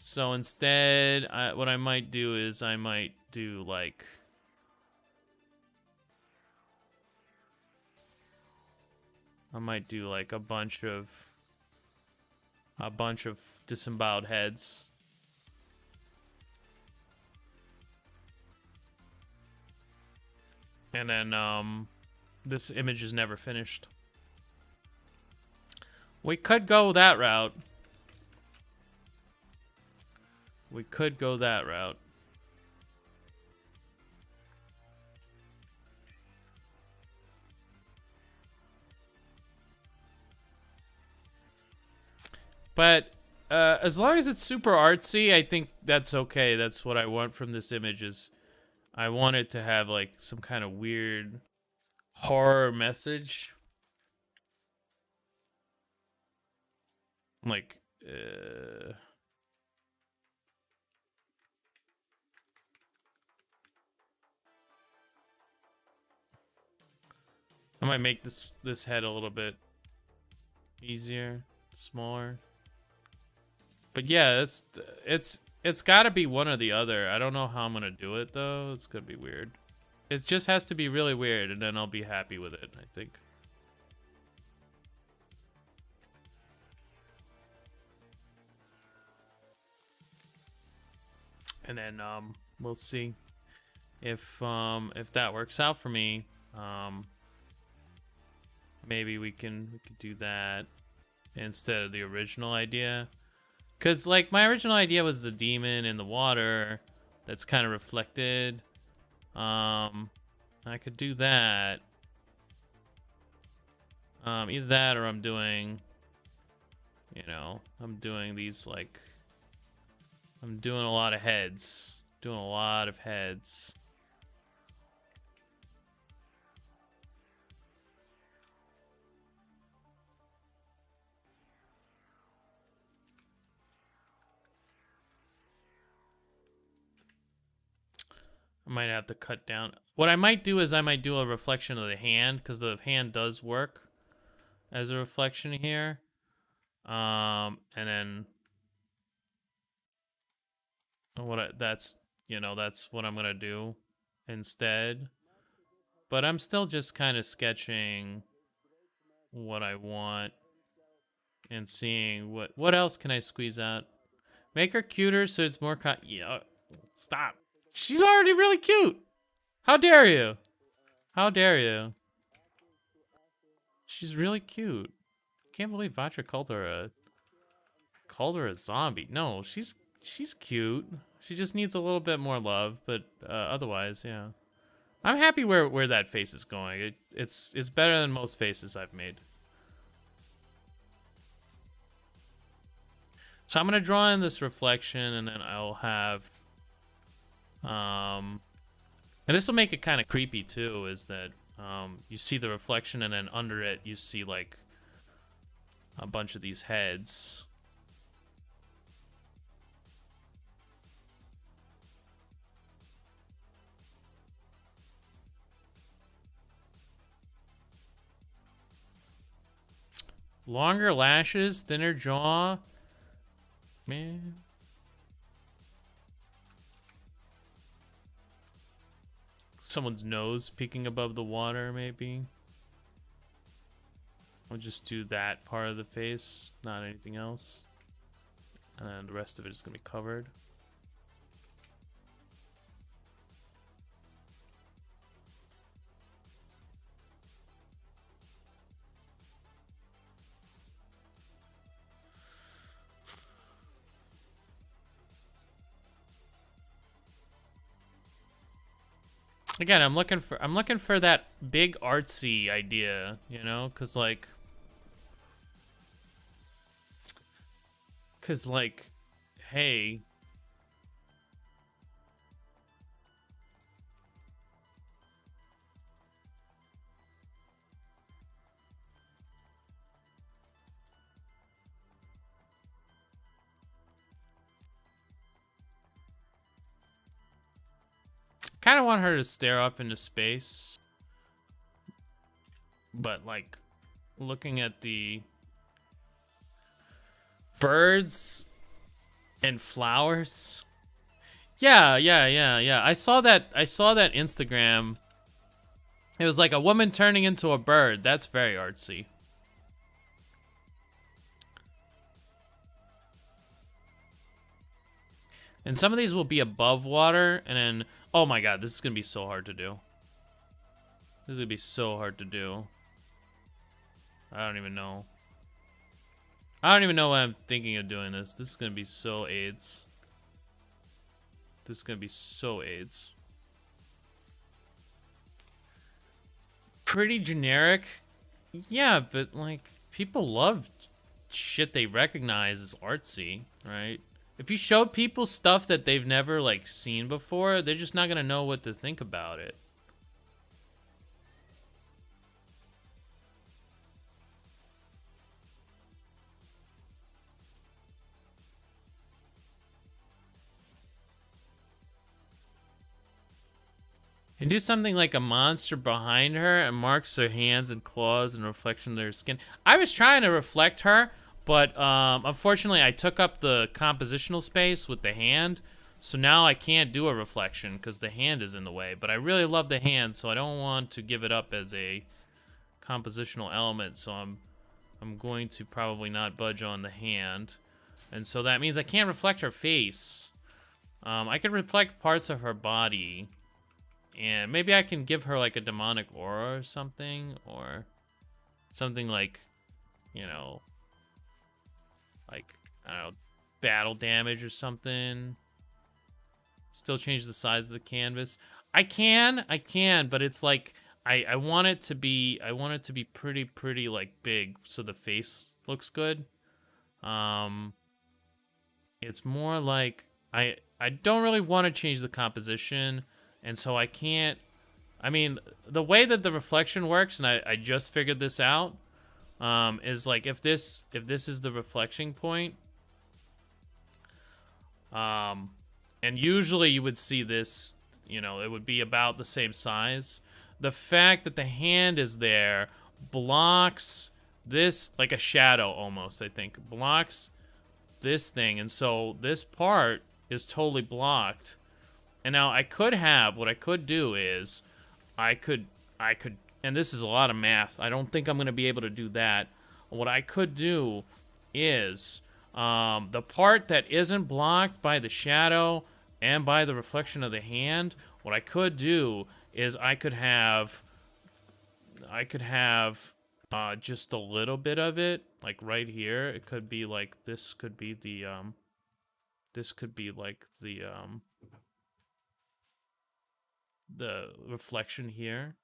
So instead, what I might do is I might do like. I might do like a bunch of disemboweled heads. And then this image is never finished. We could go that route. But As long as it's super artsy, I think that's okay. That's what I want from this image. Is I want it to have like some kind of weird horror message. Like, I might make this head a little bit easier, smaller. But yeah, it's got to be one or the other. I don't know how I'm gonna do it though. It's gonna be weird. It just has to be really weird, and then I'll be happy with it, I think. And then we'll see if that works out for me. Maybe we can do that instead of the original idea. Cause like my original idea was the demon in the water that's kind of reflected. I could do that. Either that or I'm doing, you know, I'm doing these like, I'm doing a lot of heads. Doing a lot of heads. I might have to cut down. What I might do is I might do a reflection of the hand, because the hand does work as a reflection here. And then that's, you know, that's what I'm gonna do instead. But I'm still just kind of sketching what I want and seeing what else can I squeeze out. Make her cuter so it's more yeah, stop. She's already really cute. How dare you? How dare you? She's really cute. Can't believe Vatra called her a zombie. No, she's cute. She just needs a little bit more love, but otherwise, yeah. I'm happy where that face is going. It's better than most faces I've made. So I'm gonna draw in this reflection, and then I'll have and this will make it kind of creepy too, is that you see the reflection, and then under it you see like a bunch of these heads. Longer lashes, thinner jaw. Man. Someone's nose peeking above the water, maybe. I'll just do that part of the face, not anything else. And then the rest of it is going to be covered. Again, I'm looking for that big artsy idea, you know, cuz like hey, kind of want her to stare up into space, but like looking at the birds and flowers. Yeah. I saw that Instagram. It was like a woman turning into a bird. That's very artsy. And some of these will be above water, and then, oh my god, this is gonna be so hard to do. This is gonna be so hard to do. I don't even know. I don't even know why I'm thinking of doing this. This is gonna be so AIDS. This is gonna be so AIDS. Pretty generic. Yeah, but like, people love shit they recognize as artsy, right? If you show people stuff that they've never, like, seen before, they're just not gonna know what to think about it. And do something like a monster behind her and marks her hands and claws and reflection of their skin. I was trying to reflect her, but unfortunately I took up the compositional space with the hand, so now I can't do a reflection because the hand is in the way. But I really love the hand, so I don't want to give it up as a compositional element, so I'm going to probably not budge on the hand. And so that means I can't reflect her face. I can reflect parts of her body. And maybe I can give her like a demonic aura or something like, you know, like, I don't know, battle damage or something. Still change the size of the canvas. I can, but it's like, I want it to be pretty like big so the face looks good. It's more like, I don't really want to change the composition. And so I can't, I mean, the way that the reflection works, and I just figured this out, is like if this is the reflection point, and usually you would see this, you know, it would be about the same size. The fact that the hand is there blocks this, like a shadow almost, I think, blocks this thing. And so this part is totally blocked. And now I could have, what I could do is, I could, and this is a lot of math. I don't think I'm going to be able to do that. What I could do is, the part that isn't blocked by the shadow and by the reflection of the hand, what I could do is I could have just a little bit of it, like right here. It could be like, this could be the, the reflection here.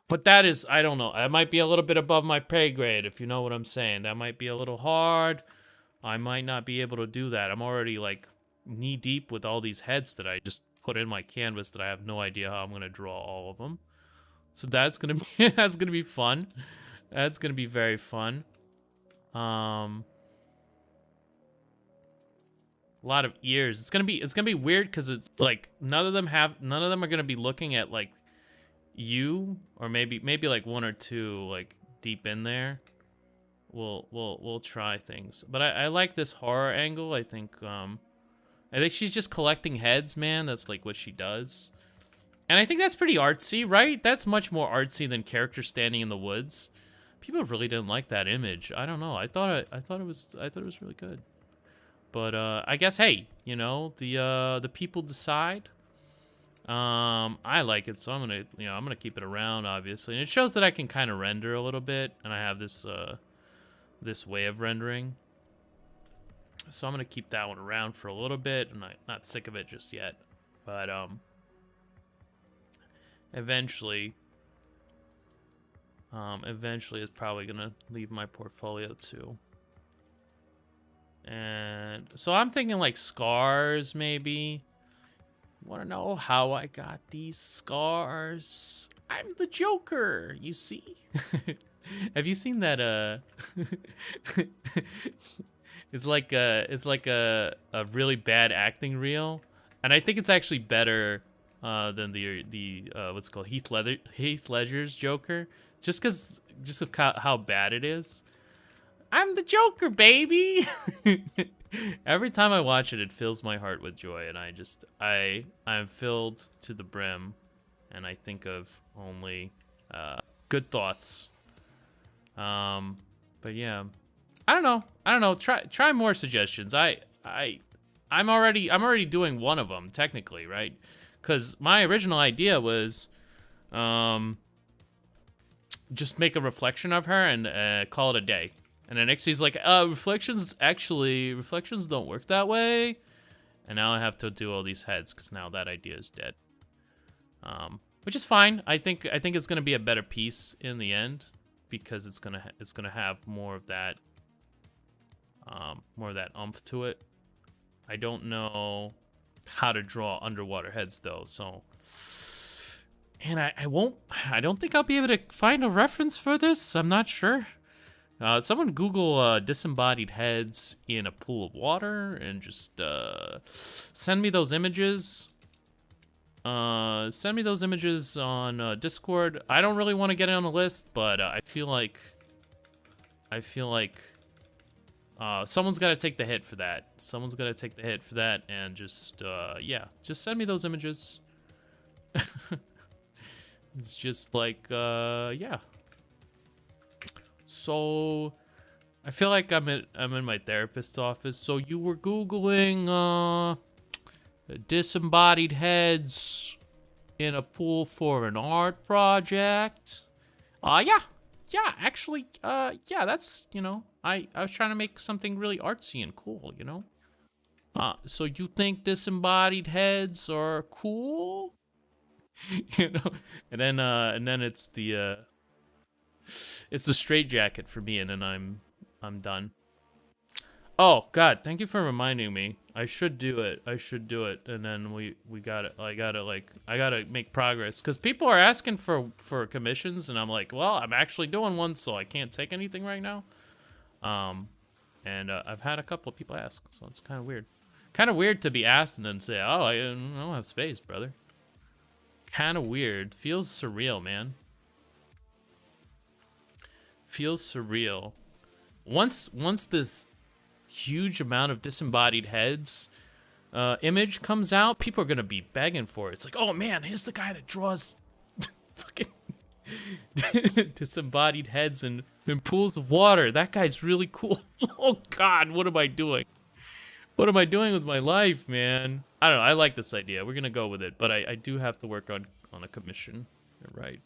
But that is, I don't know, it might be a little bit above my pay grade, if you know what I'm saying. That might be a little hard. I might not be able to do that. I'm already like knee deep with all these heads that I just put in my canvas that I have no idea how I'm gonna draw all of them. So that's gonna be that's gonna be fun. That's gonna be very fun. A lot of ears. It's gonna be weird because it's like none of them are gonna be looking at like you, or maybe like one or two like deep in there. We'll try things, but I like this horror angle. I think she's just collecting heads, man. That's like what she does, and I think that's pretty artsy, right? That's much more artsy than character standing in the woods. People really didn't like that image. I don't know. I thought it was really good. But I guess, hey, you know, the people decide. I like it, so I'm gonna keep it around, obviously, and it shows that I can kind of render a little bit, and I have this this way of rendering. So I'm gonna keep that one around for a little bit. I'm not sick of it just yet, but eventually it's probably gonna leave my portfolio too. And so I'm thinking like scars, maybe. Want to know how I got these scars? I'm the Joker, you see? Have you seen that? It's like a really bad acting reel, and I think it's actually better than the what's it called, Heath Ledger's Joker, just of how bad it is. I'm the Joker, baby. Every time I watch it, it fills my heart with joy, and I'm filled to the brim, and I think of only good thoughts. But yeah, I don't know. Try more suggestions. I'm already doing one of them technically, right? Because my original idea was, just make a reflection of her and call it a day. And then Ixie's like, reflections don't work that way. And now I have to do all these heads because now that idea is dead. Which is fine. I think it's gonna be a better piece in the end because it's gonna have more of that more of that oomph to it. I don't know how to draw underwater heads though, so. And I don't think I'll be able to find a reference for this. I'm not sure. Someone Google disembodied heads in a pool of water and just send me those images. Send me those images on Discord. I don't really want to get it on the list, but I feel like someone's got to take the hit for that. Someone's got to take the hit for that, and just yeah, just send me those images. It's just like yeah. So I feel like I'm in my therapist's office. So you were Googling disembodied heads in a pool for an art project. Yeah, actually, yeah, that's, you know, I was trying to make something really artsy and cool, you know? So you think disembodied heads are cool? You know? And then it's the straight jacket for me, and then I'm done. Oh God, thank you for reminding me. I should do it. And then we got it. I gotta make progress because people are asking for commissions, and I'm like, well, I'm actually doing one, so I can't take anything right now. And I've had a couple of people ask, so it's kind of weird. Kind of weird to be asked and then say, oh, I don't have space, brother. Kind of weird. Feels surreal, man. Feels surreal. Once this huge amount of disembodied heads image comes out, people are gonna be begging for it. It's like, oh man, here's the guy that draws fucking disembodied heads in pools of water. That guy's really cool. Oh God, what am I doing? What am I doing with my life, man? I don't know. I like this idea. We're gonna go with it, but I do have to work on a commission. You're right.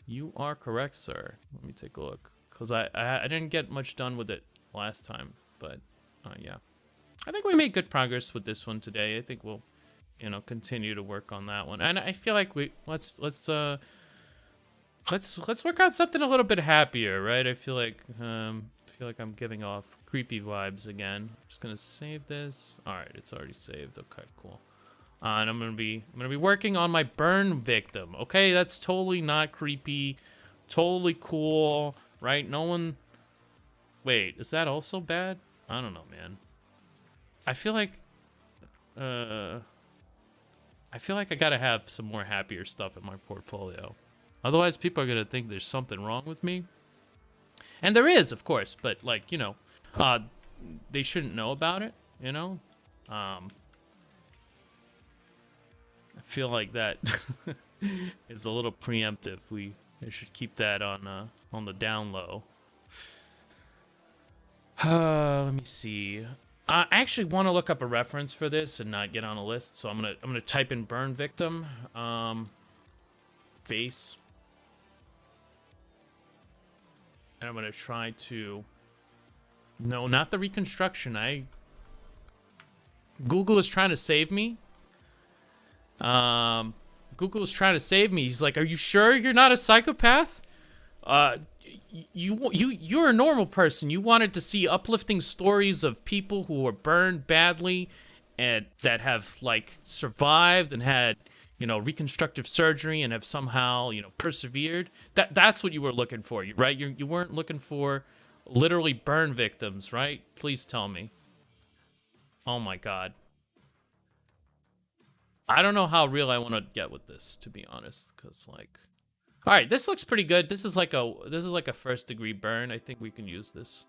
You are correct, sir. Let me take a look, because I didn't get much done with it last time, but yeah, I think we made good progress with this one today. I think we'll, you know, continue to work on that one, and I feel like let's work on something a little bit happier, right? I feel like I'm giving off creepy vibes again. I'm just gonna save this. All right, it's already saved. Okay, cool. And I'm gonna be working on my burn victim. Okay, that's totally not creepy, totally cool, right? No one. Wait, is that also bad? I don't know, man. I feel like I gotta have some more happier stuff in my portfolio. Otherwise, people are gonna think there's something wrong with me. And there is, of course, but like, you know, they shouldn't know about it, you know? I feel like that is a little preemptive. We should keep that on the down low. Let me see. I actually want to look up a reference for this and not get on a list, so I'm gonna type in burn victim, face, and I'm gonna try to. No, not the reconstruction. Google is trying to save me. Google is trying to save me. He's like, "Are you sure you're not a psychopath? You're a normal person. You wanted to see uplifting stories of people who were burned badly and that have like survived and had, you know, reconstructive surgery and have somehow, you know, persevered. That's what you were looking for, right? You weren't looking for literally burn victims, right? Please tell me." Oh my God. I don't know how real I want to get with this, to be honest, because like, all right, this looks pretty good. This is like a first degree burn. I think we can use this.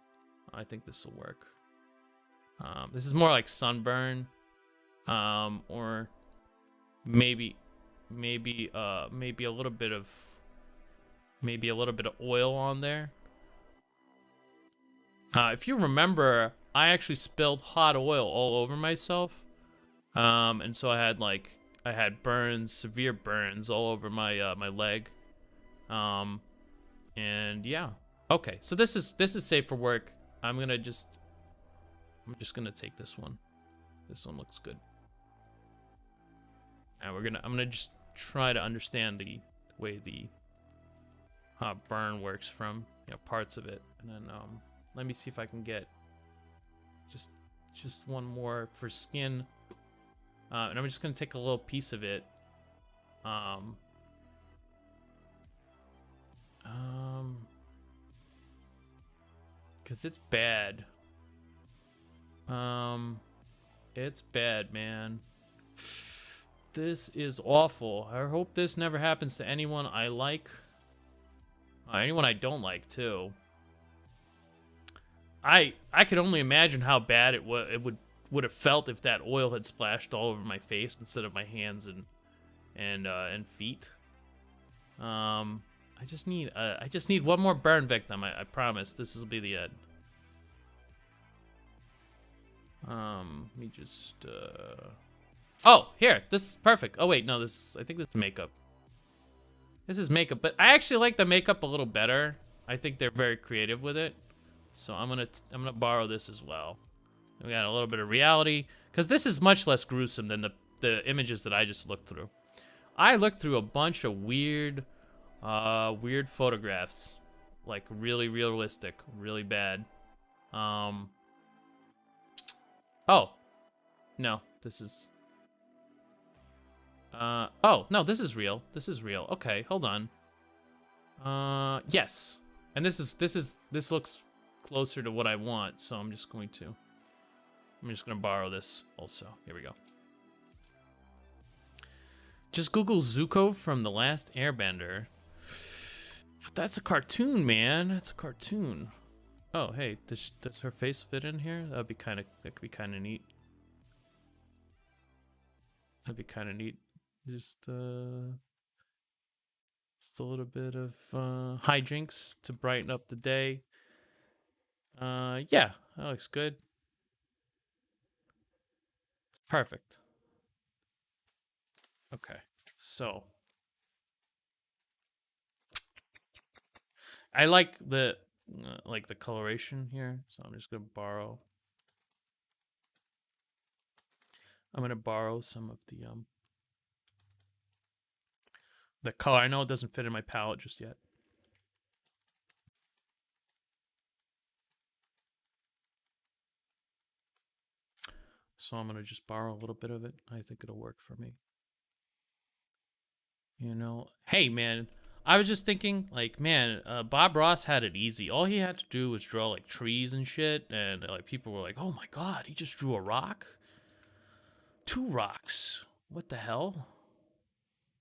I think this will work. This is more like sunburn, or maybe a little bit of oil on there. If you remember, I actually spilled hot oil all over myself. And so I had burns, severe burns all over my my leg. And yeah. Okay, so this is safe for work. I'm just gonna take this one. This one looks good. And I'm gonna just try to understand the way the burn works from, you know, parts of it, and then let me see if I can get Just one more for skin. And I'm just gonna take a little piece of it. Cause it's bad. It's bad, man. This is awful. I hope this never happens to anyone I like. Anyone I don't like, too. I could only imagine how bad it would have felt if that oil had splashed all over my face instead of my hands and feet. I just need one more burn victim. I promise this will be the end. Let me just oh, here, this is perfect. Oh wait, no, I think this is makeup. This is makeup, but I actually like the makeup a little better. I think they're very creative with it. So I'm gonna borrow this as well. We got a little bit of reality, because this is much less gruesome than the images that I just looked through. I looked through a bunch of weird photographs, like really realistic, really bad. Oh, no, this is. Oh no, this is real. This is real. Okay, hold on. Yes, and this looks closer to what I want, so I'm just gonna borrow this also. Here we go. Just Google Zuko from The Last Airbender. That's a cartoon, man. That's a cartoon. Oh, hey, does her face fit in here? That could be kind of neat. That'd be kind of neat. Just a little bit of hijinks to brighten up the day. Yeah, that looks good. Perfect. Okay, so I like the coloration here, so I'm just gonna borrow. I'm gonna borrow some of the color. I know it doesn't fit in my palette just yet. So I'm gonna just borrow a little bit of it. I think it'll work for me. You know, hey man, I was just thinking, like, man, Bob Ross had it easy. All he had to do was draw like trees and shit, and like people were like, "Oh my god, he just drew a rock, 2 rocks. What the hell?"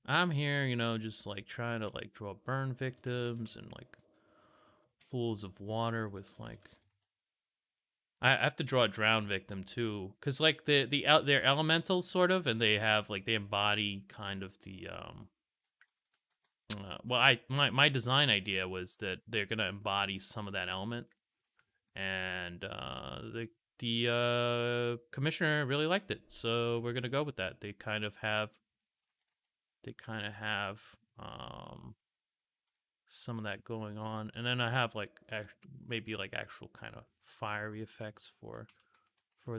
I'm here, you know, just like trying to like draw burn victims and like pools of water with like. I have to draw a drown victim too, cause like they're elementals sort of, and they have like they embody kind of the well, my design idea was that they're gonna embody some of that element, and the commissioner really liked it, so we're gonna go with that. They kind of have some of that going on, and then I have like maybe like actual kind of fiery effects for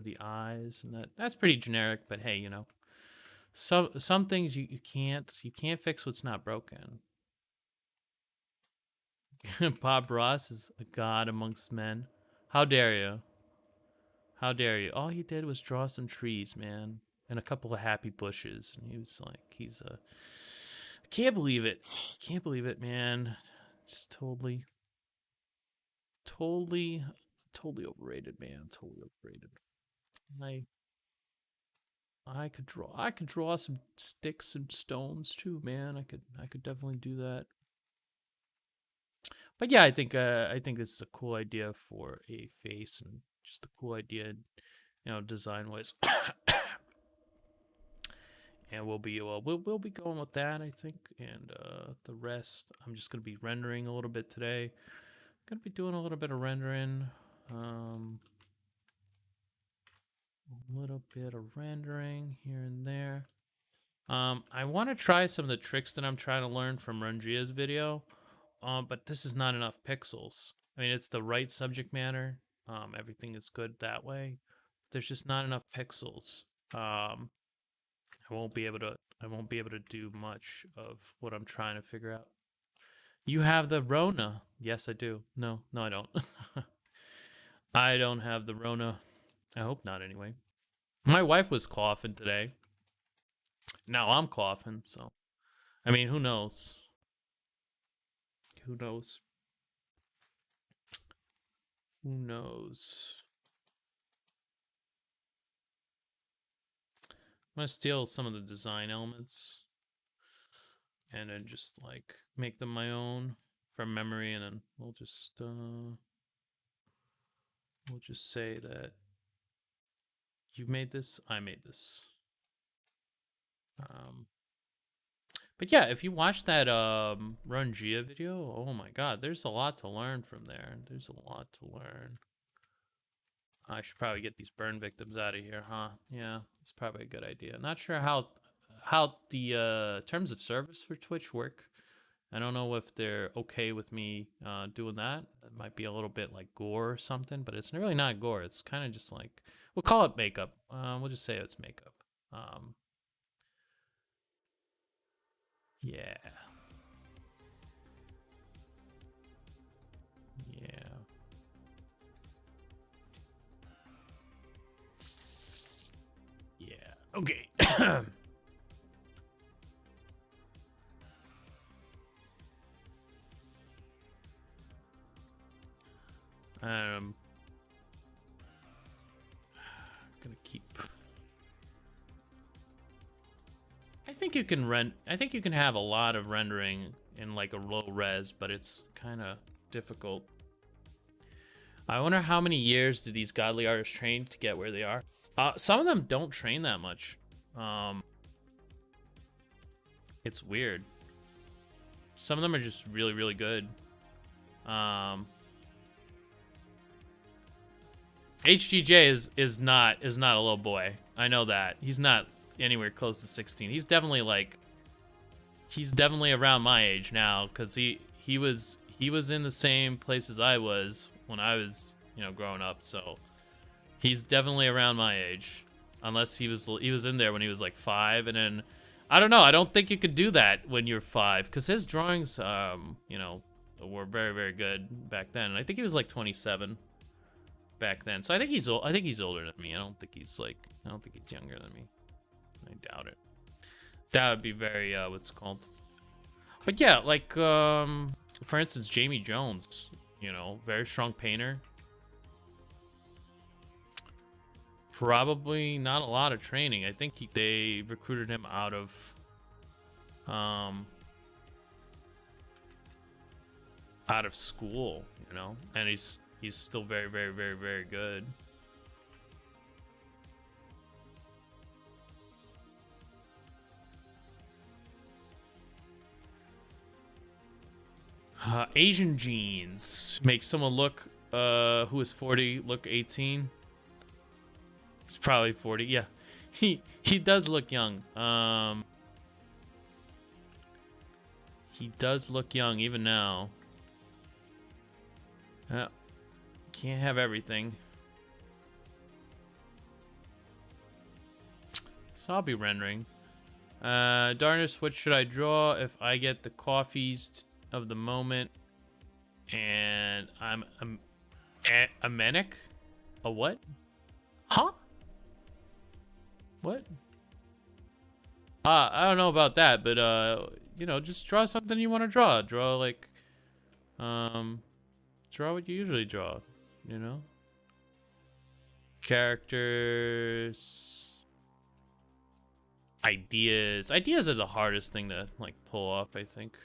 the eyes, and that's pretty generic. But hey, you know, some things you can't fix what's not broken. Bob Ross is a god amongst men. How dare you? How dare you? All he did was draw some trees, man, and a couple of happy bushes, and he was like, he's a. I can't believe it. Can't believe it, man. Just totally overrated, man. Totally overrated. I could draw some sticks and stones too, man. I could definitely do that. But yeah, I think this is a cool idea for a face, and just a cool idea, you know, design wise. And we'll be going with that, I think, and the rest I'm just gonna be rendering a little bit today. Gonna be doing a little bit of rendering, a little bit of rendering here and there. I want to try some of the tricks that I'm trying to learn from Rungia's video, but this is not enough pixels. I mean, it's the right subject matter. Everything is good that way. There's just not enough pixels. I won't be able to do much of what I'm trying to figure out. You have the Rona. Yes, I do. No, I don't. I don't have the Rona. I hope not, anyway. My wife was coughing today. Now I'm coughing, so. I mean, who knows? Who knows? Who knows? I'm gonna steal some of the design elements and then just like make them my own from memory, and then we'll just say that you made this, I made this. But yeah, if you watch that Run Gia video, oh my god, there's a lot to learn from there. There's a lot to learn. I should probably get these burn victims out of here, huh? Yeah, it's probably a good idea. Not sure how the terms of service for Twitch work. I don't know if they're okay with me doing that. It might be a little bit like gore or something, but it's really not gore. It's kind of just like, we'll call it makeup. We'll just say it's makeup. Yeah. Yeah. Yeah. Okay. Gonna keep. I think you can have a lot of rendering in like a low res, but it's kind of difficult. I wonder how many years do these godly artists train to get where they are? Some of them don't train that much. It's weird. Some of them are just really, really good. HGJ is not a little boy. I know that. He's not anywhere close to 16. He's definitely around my age now, because he was in the same place as I was when I was, growing up. So he's definitely around my age, unless he was in there when he was like 5, and then I don't know. I don't think you could do that when you're 5, because his drawings, were very, very good back then. And I think he was like 27 back then. So I think he's old. I think he's older than me. I don't think he's younger than me. I doubt it. That would be very what's it called? But yeah, like for instance, Jamie Jones, very strong painter. Probably not a lot of training. I think they recruited him out of school, and he's still very, very, very, very good. Asian genes make someone look who is 40 look 18. He's probably 40. Yeah, he does look young. He does look young even now. Can't have everything. So I'll be rendering. Darnest, what should I draw if I get the coffees of the moment and I'm a manic? A what? Huh? What? I don't know about that, but just draw something you want to draw. Draw like draw what you usually draw, Characters, ideas. Ideas are the hardest thing to like pull off, I think.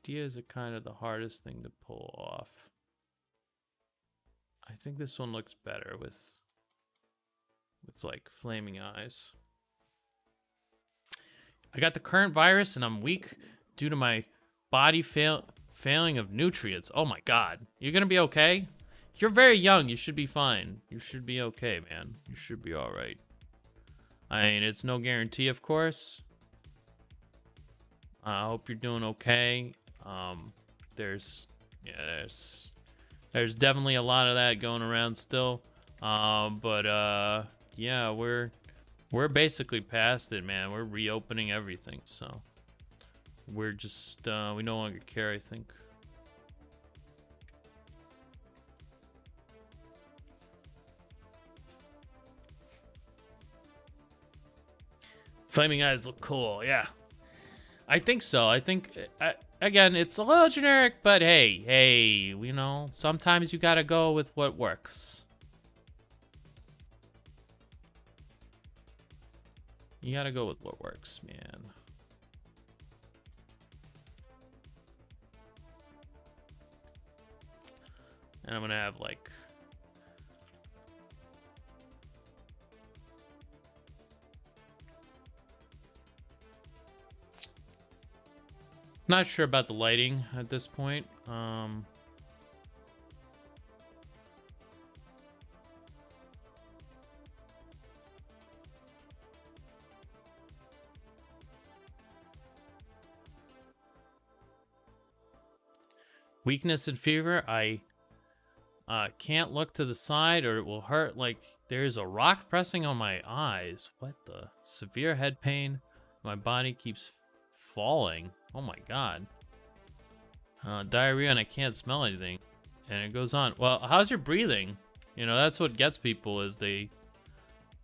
Ideas are kind of the hardest thing to pull off. I think this one looks better with like flaming eyes. I got the current virus and I'm weak due to my body failing of nutrients. Oh my god. You're gonna be okay? You're very young. You should be fine. You should be okay, man. You should be alright. I mean, it's no guarantee, of course. I hope you're doing okay. There's definitely a lot of that going around still. But yeah, we're basically past it, man. We're reopening everything, so we're just we no longer care, I think. Flaming eyes look cool, yeah. I think so. I think, again, it's a little generic, but hey, you know, sometimes you gotta go with what works. You gotta go with what works, man. And I'm gonna have, like... Not sure about the lighting at this point. Weakness and fever. I can't look to the side or it will hurt. Like there's a rock pressing on my eyes. What the? Severe head pain. My body keeps falling. Oh my god. Diarrhea and I can't smell anything. And it goes on. Well, how's your breathing? You know, that's what gets people is they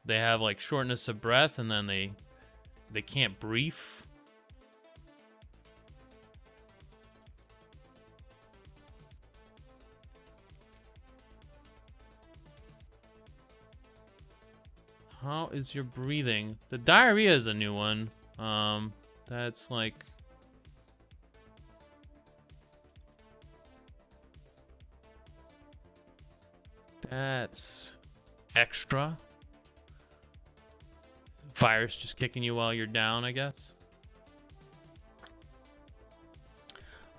have like shortness of breath and then they can't breathe. How is your breathing? The diarrhea is a new one. That's like... That's extra. Virus just kicking you while you're down, I guess.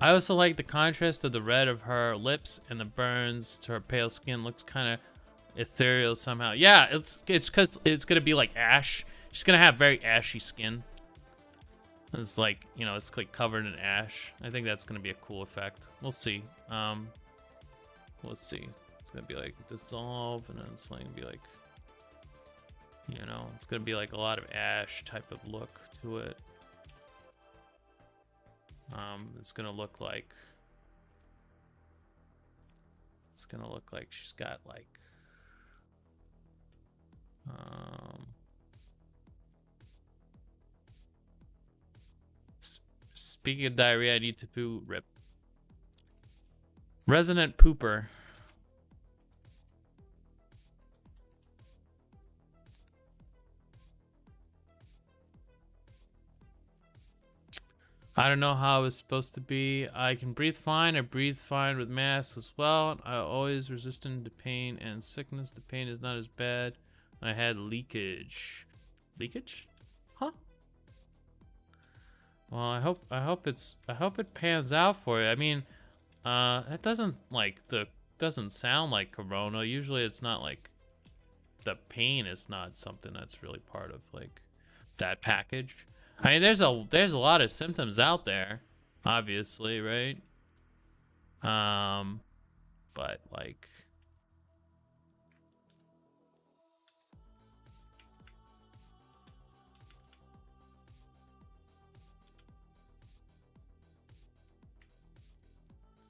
I also like the contrast of the red of her lips and the burns to her pale skin. Looks kind of ethereal somehow. Yeah, it's because it's gonna be like ash. She's gonna have very ashy skin. It's like, you know, it's like covered in ash. I think that's gonna be a cool effect. We'll see. Let's see. It's gonna be like dissolve, and then it's gonna be like, you know, it's gonna be like a lot of ash type of look to it. It's gonna look like she's got like speaking of diarrhea, I need to poo. Rip. Resident pooper. I don't know how it's supposed to be. I can breathe fine. I breathe fine with masks as well. I'm always resistant to pain and sickness. The pain is not as bad. I had leakage. Leakage? Huh? Well, I hope it pans out for you. I mean, that doesn't sound like corona. Usually it's not like the pain is not something that's really part of like that package. I mean, there's a lot of symptoms out there, obviously, right? But like,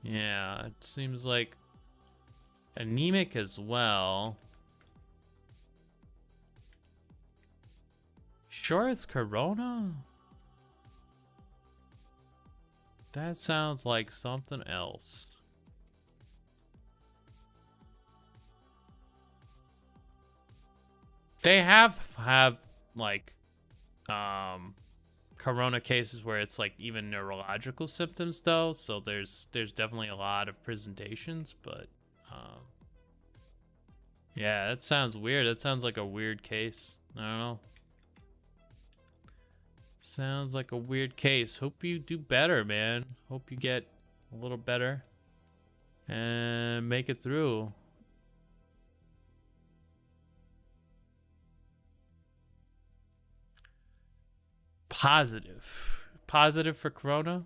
yeah, it seems like anemic as well. Sure it's corona? That sounds like something else. They have like corona cases where it's like even neurological symptoms though, so there's definitely a lot of presentations, but yeah, that sounds weird. That sounds like a weird case. I don't know. Sounds like a weird case. Hope you do better, man. Hope you get a little better and make it through. Positive. Positive for corona?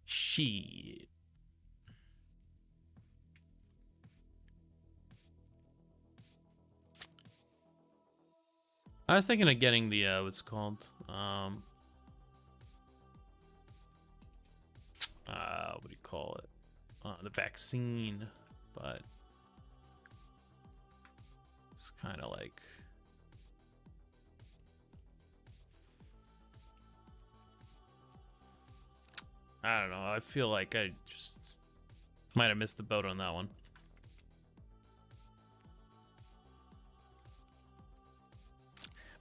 Shit. I was thinking of getting the what's it called? What do you call it? The vaccine, but it's kind of like I don't know. I feel like I just might have missed the boat on that one.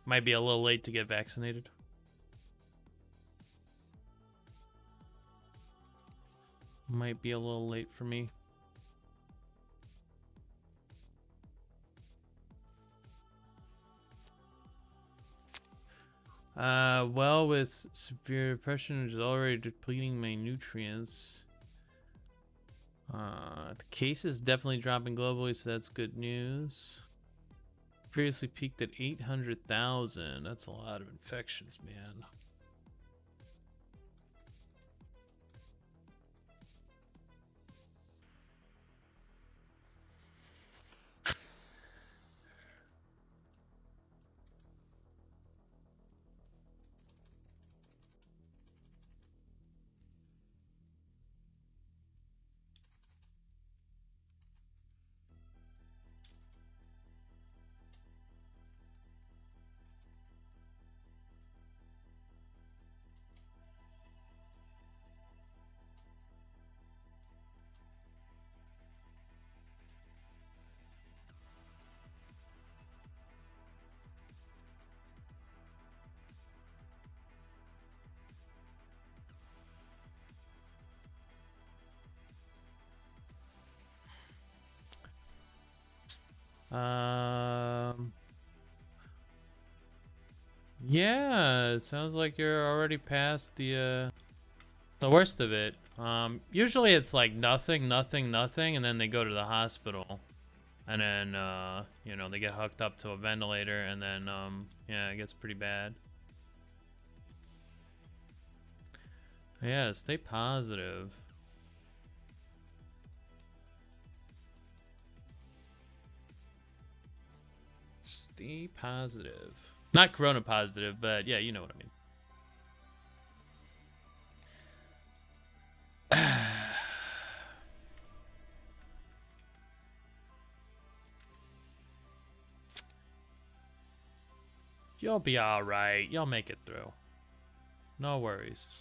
Might be a little late to get vaccinated. Might be a little late for me. Well, with severe depression, which is already depleting my nutrients. The case is definitely dropping globally, so that's good news. Previously peaked at 800,000. That's a lot of infections, man. Yeah, it sounds like you're already past the worst of it. Usually it's like nothing, and then they go to the hospital. And then, you know, they get hooked up to a ventilator, and then, yeah, it gets pretty bad. Yeah, stay positive. Stay positive. Not corona positive, but yeah, you know what I mean. You'll be alright. You'll make it through. No worries.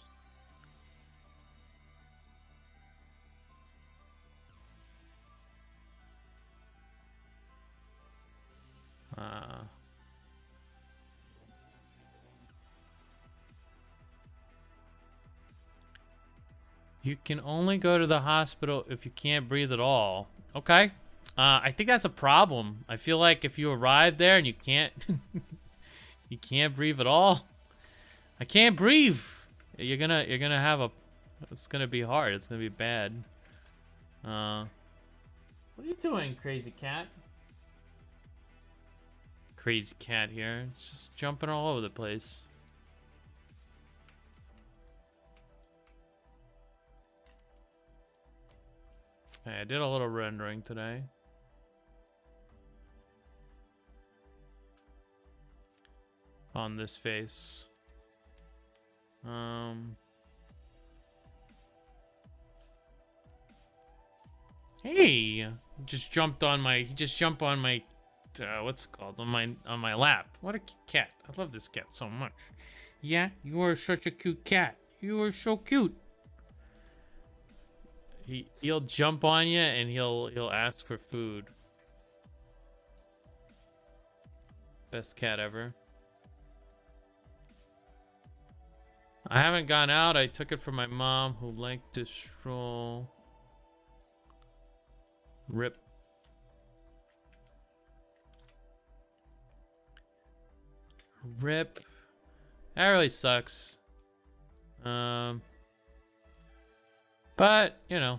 You can only go to the hospital if you can't breathe at all. Okay. I think that's a problem. I feel like if you arrive there and you can't you can't breathe at all. I can't breathe. You're gonna have a it's gonna be hard. It's gonna be bad. What are you doing, crazy cat? Crazy cat here. It's just jumping all over the place. Hey, I did a little rendering today. On this face. Hey, just jumped on my. He just jumped on my. What's it called? On my lap. What a cute cat! I love this cat so much. Yeah, you are such a cute cat. You are so cute. He'll jump on you and he'll ask for food. Best cat ever. I haven't gone out. I took it from my mom, who liked to stroll. Rip. Rip. That really sucks. But, you know,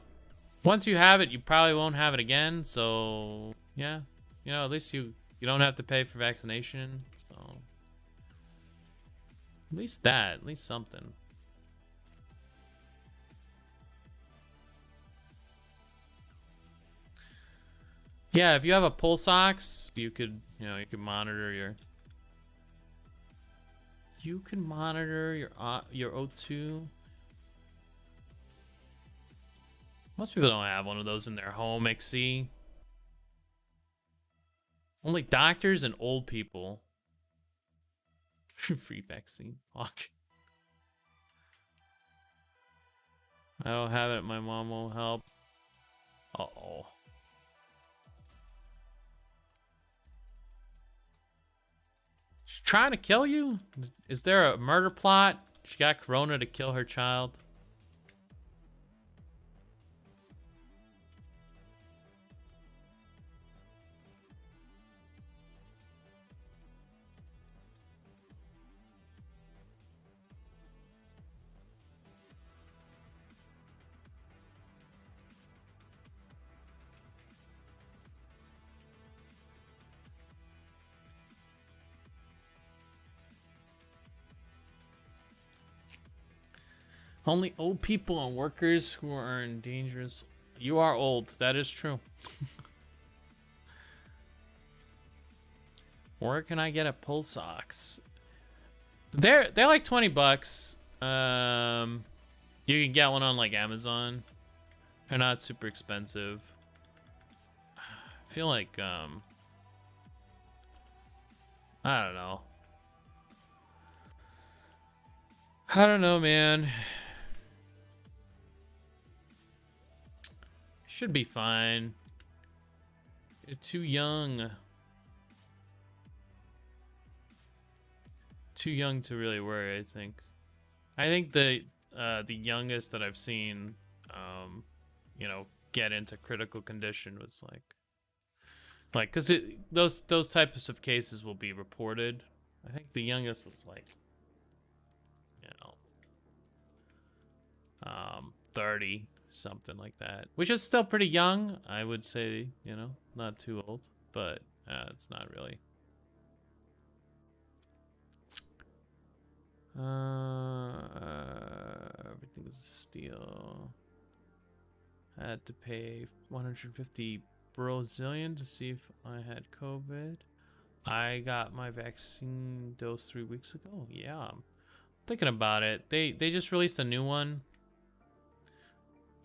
once you have it, you probably won't have it again. So, yeah. You know, at least you don't have to pay for vaccination. So, at least that. At least something. Yeah, if you have a pulse ox, you could monitor your... You can monitor your O2. Most people don't have one of those in their home, XC. Only doctors and old people. Free vaccine. Fuck. I don't have it. My mom won't help. Uh-oh. She's trying to kill you? Is there a murder plot? She got corona to kill her child. Only old people and workers who are in dangerous. You are old. That is true. Where can I get a pull socks? They're like 20 bucks. You can get one on like Amazon. They're not super expensive. I feel like I don't know. I don't know, man. Should be fine. You're too young. Too young to really worry, I think. I think the youngest that I've seen, you know, get into critical condition was like, cause those types of cases will be reported. I think the youngest was like, you know, 30, something like that, which is still pretty young. I would say, you know, not too old, but it's not really. Everything's steel. I had to pay 150 Brazilian to see if I had COVID. I got my vaccine dose 3 weeks ago. Yeah, I'm thinking about it. They just released a new one.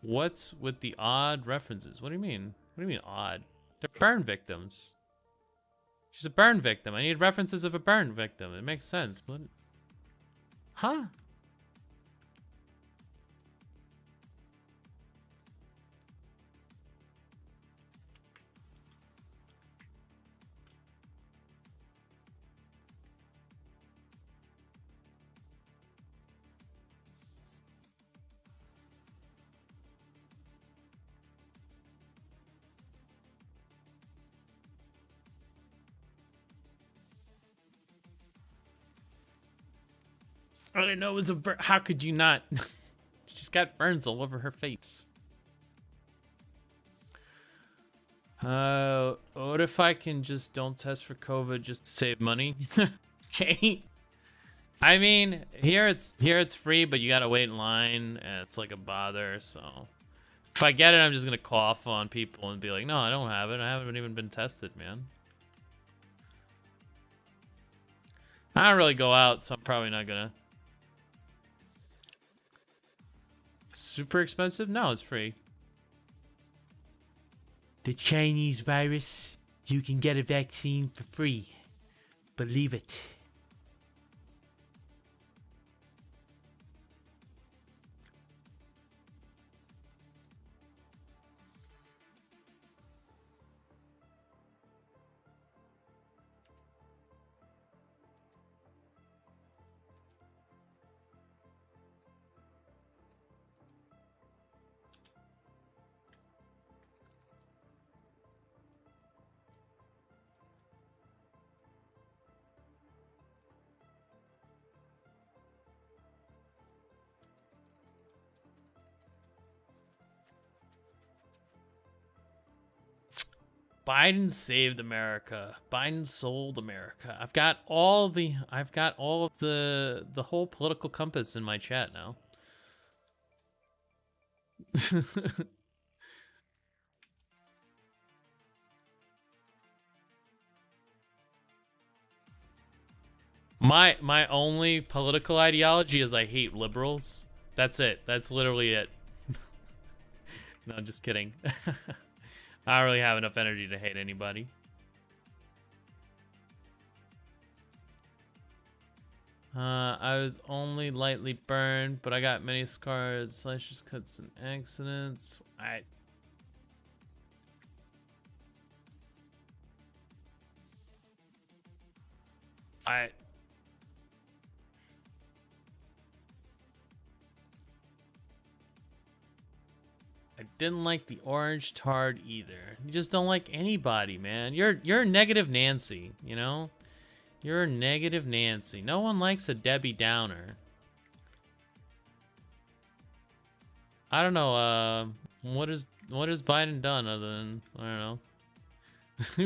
What's with the odd references? What do you mean? What do you mean odd? They're burn victims. She's a burn victim. I need references of a burn victim. It makes sense. What? Huh? I didn't know it was a burn. How could you not? She's got burns all over her face. What if I can just don't test for COVID just to save money? Okay. I mean, here it's free, but you gotta wait in line, and it's like a bother. So if I get it, I'm just gonna cough on people and be like, "No, I don't have it. I haven't even been tested, man." I don't really go out, so I'm probably not gonna. Super expensive? No, it's free. The Chinese virus, you can get a vaccine for free. Believe it. Biden saved America. Biden sold America. I've got all of the whole political compass in my chat now. My only political ideology is I hate liberals. That's it. That's literally it. No, just kidding. I don't really have enough energy to hate anybody. I was only lightly burned, but I got many scars, slashes, cuts, and accidents. I didn't like the orange tard either. You just don't like anybody, man. You're negative Nancy, you know? You're negative Nancy. No one likes a Debbie Downer. I don't know, what is Biden done other than, I don't know.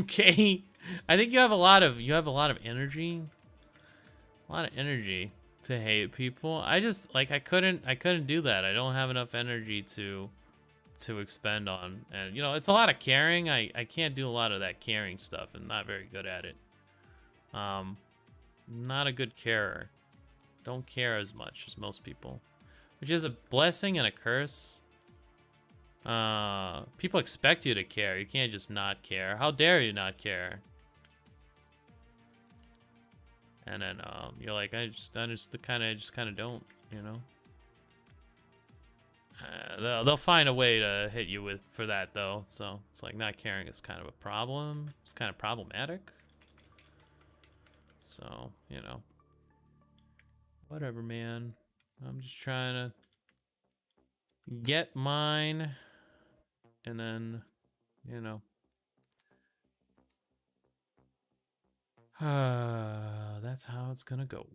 Okay. I think you have a lot of energy. A lot of energy to hate people. I just like I couldn't do that. I don't have enough energy to expend on, and you know, it's a lot of caring. I can't do a lot of that caring stuff. I'm not very good at it. Not a good carer. Don't care as much as most people, which is a blessing and a curse. People expect you to care. You can't just not care. How dare you not care? And then you're like, I just kind of don't, you know. They'll find a way to hit you for that though. So it's like not caring is kind of a problem. It's kind of problematic. So, you know, whatever, man. I'm just trying to get mine, and then, you know, that's how it's gonna go.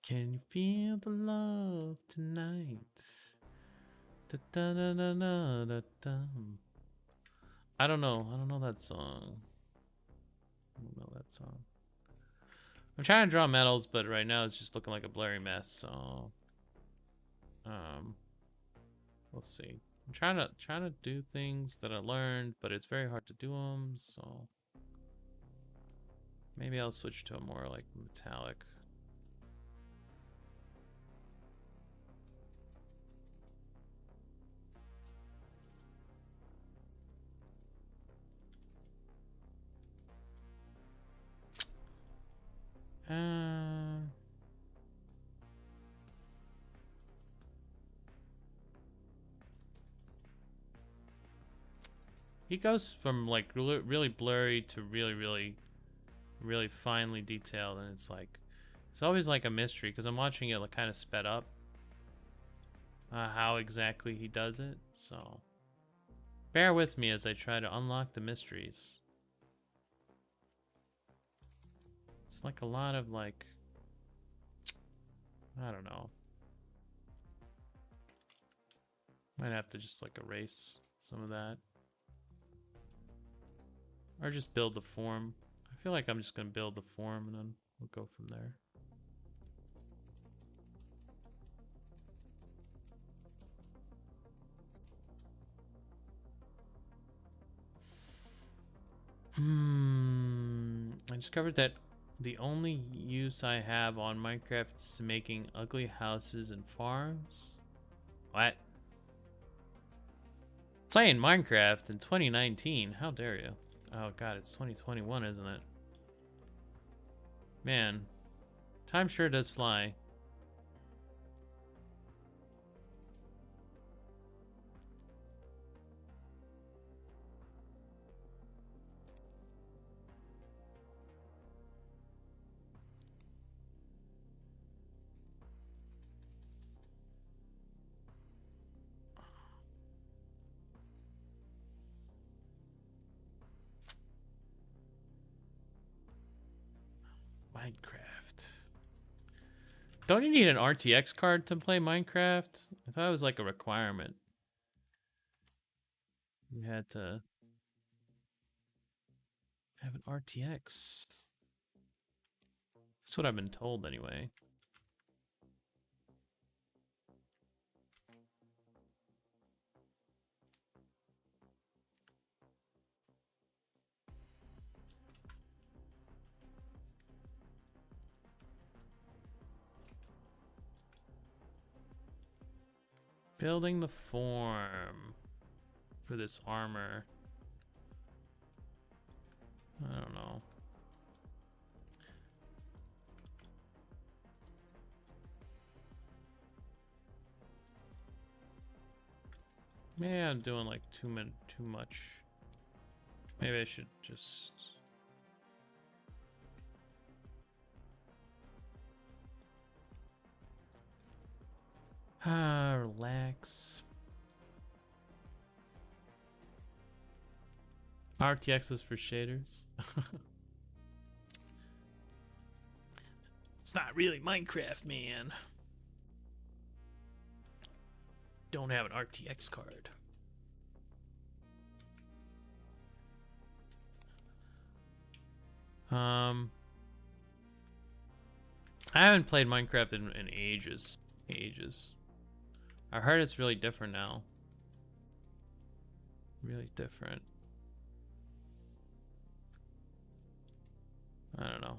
Can you feel the love tonight? Da, da, da, da, da, da, da. I don't know that song. I don't know that song. I'm trying to draw medals, but right now it's just looking like a blurry mess. So, we'll see. I'm trying to do things that I learned, but it's very hard to do them. So maybe I'll switch to a more like metallic. He goes from like really blurry to really finely detailed, and it's like it's always like a mystery because I'm watching it like kind of sped up. How exactly he does it, so bear with me as I try to unlock the mysteries. It's like a lot of like, I don't know. Might have to just like erase some of that. Or just build the form. I feel like I'm just gonna build the form and then we'll go from there. I discovered that the only use I have on Minecraft is making ugly houses and farms. What? Playing Minecraft in 2019? How dare you? Oh god, it's 2021, isn't it? Man, time sure does fly. Minecraft. Don't you need an RTX card to play Minecraft? I thought it was like a requirement. You had to have an RTX. That's what I've been told anyway. Building the form for this armor. I don't know. Maybe I'm doing like too much. Maybe I should just... relax. RTX is for shaders. It's not really Minecraft, man. Don't have an RTX card. I haven't played Minecraft in ages. I heard it's really different now. Really different. I don't know.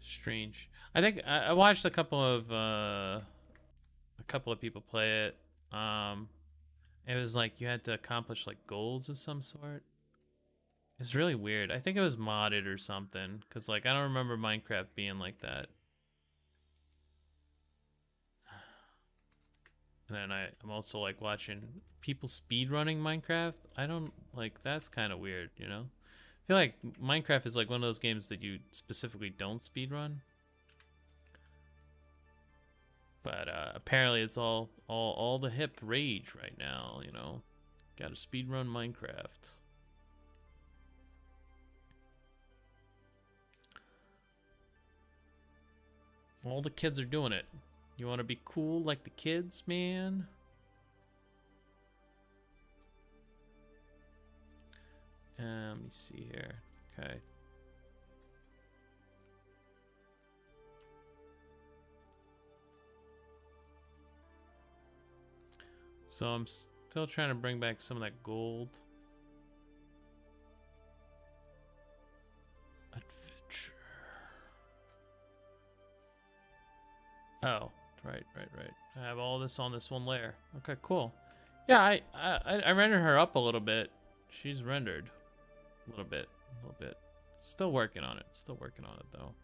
Strange. I think I watched a couple of people play it. It was like you had to accomplish like goals of some sort. It's really weird. I think it was modded or something, because like I don't remember Minecraft being like that. And then I'm also like watching people speedrunning Minecraft. I don't like, that's kind of weird, you know? I feel like Minecraft is like one of those games that you specifically don't speedrun. But apparently it's all the hip rage right now, you know? Gotta speedrun Minecraft. All the kids are doing it. You want to be cool like the kids, man? Let me see here. Okay. So I'm still trying to bring back some of that gold. Adventure. Oh, right. I have all this on this one layer. Okay, cool. Yeah, I rendered her up a little bit. She's rendered a little bit. Still working on it. Though.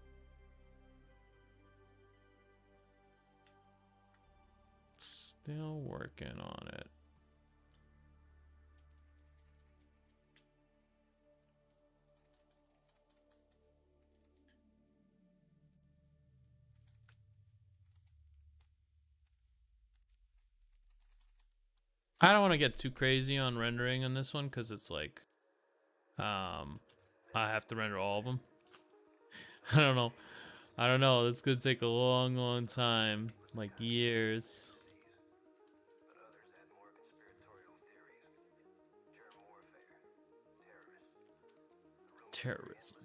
Still working on it. I don't want to get too crazy on rendering on this one because it's like, I have to render all of them. I don't know. It's gonna take a long time, like years. Terrorism.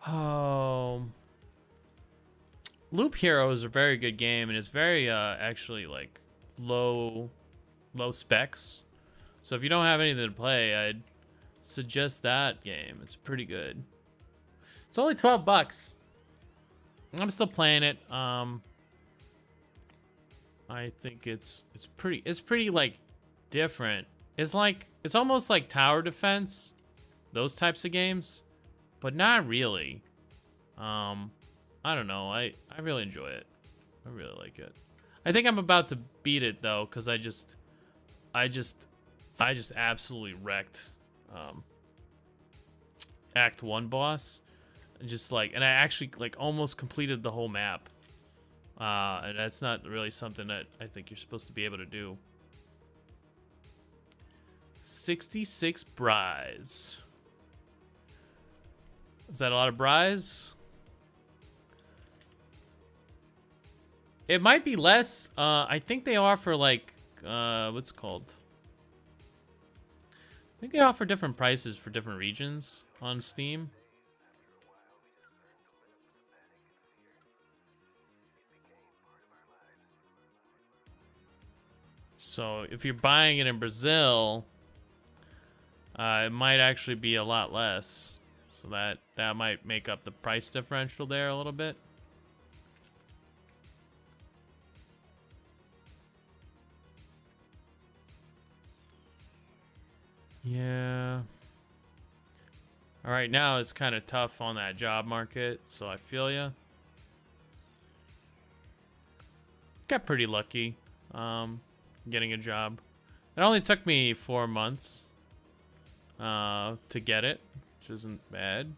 Oh, Loop Hero is a very good game, and it's very actually like low specs. So if you don't have anything to play, I'd suggest that game. It's pretty good. It's only $12. I'm still playing it. I think it's pretty like different. It's almost like tower defense, those types of games, but not really. I don't know. I really enjoy it. I really like it. I think I'm about to beat it though, because I just absolutely wrecked Act 1 boss. And I actually like almost completed the whole map. And that's not really something that I think you're supposed to be able to do. 66 bries. Is that a lot of bries? It might be less. I think they offer like, what's it called? I think they offer different prices for different regions on Steam. So if you're buying it in Brazil, It might actually be a lot less. So that might make up the price differential there a little bit. Yeah. All right, now it's kind of tough on that job market, so I feel ya. Got pretty lucky getting a job. It only took me 4 months to get it, which isn't bad.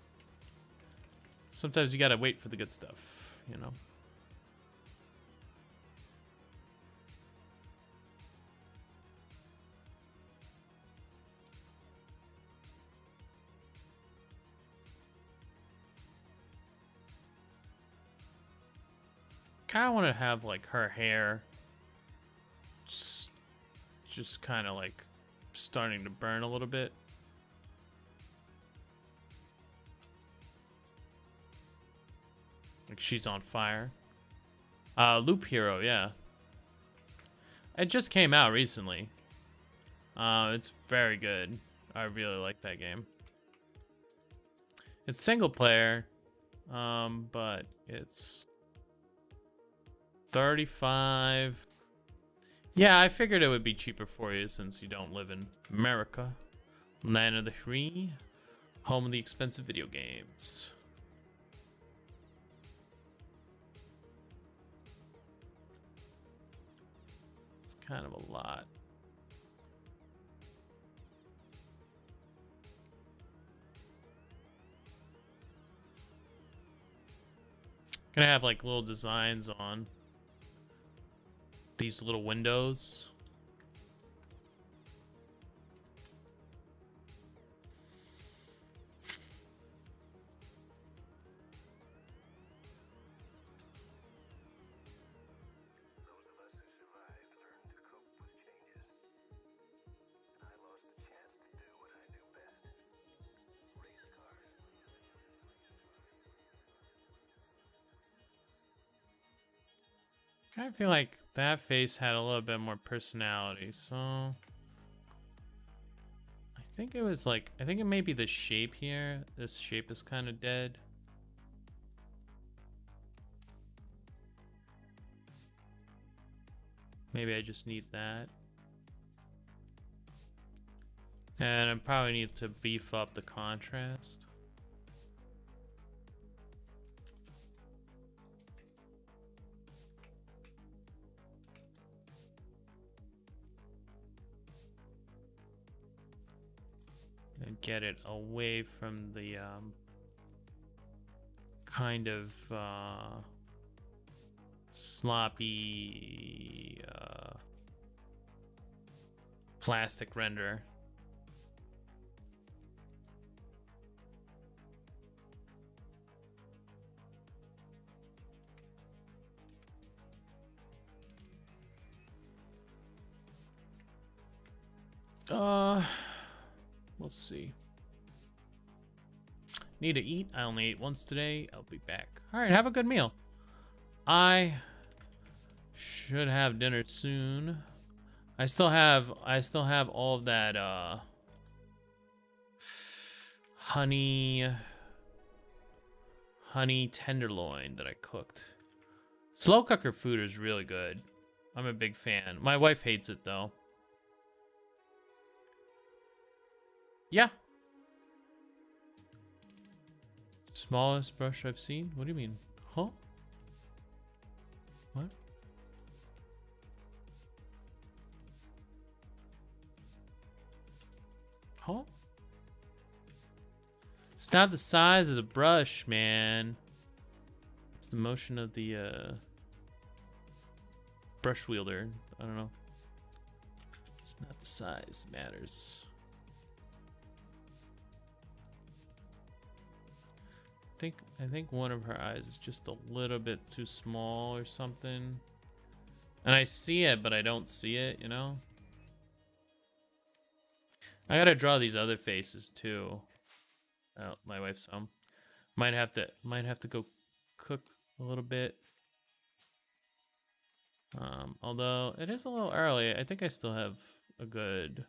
Sometimes you gotta wait for the good stuff, you know. Kind of want to have like her hair just kind of like starting to burn a little bit. Like she's on fire. Loop Hero, yeah. It just came out recently. It's very good. I really like that game. It's single player, but it's 35. Yeah, I figured it would be cheaper for you since you don't live in America. Land of the free, home of the expensive video games. It's kind of a lot. Gonna have like little designs on these little windows. I feel like that face had a little bit more personality, so I think it was like, I think it may be the shape here. This shape is kind of dead. Maybe I just need that. And I probably need to beef up the contrast. And get it away from the kind of sloppy plastic render. We'll see. Need to eat. I only ate once today. I'll be back. All right, have a good meal. I should have dinner soon. I still have all of that honey tenderloin that I cooked. Slow cooker food is really good. I'm a big fan. My wife hates it though. Yeah. Smallest brush I've seen? What do you mean? Huh? What? Huh? It's not the size of the brush, man. It's the motion of the brush wielder. I don't know. It's not the size that matters. I think one of her eyes is just a little bit too small or something. And I see it, but I don't see it, you know? I gotta draw these other faces too. Oh, my wife's home. Might have to go cook a little bit. Although it is a little early. I think I still have a good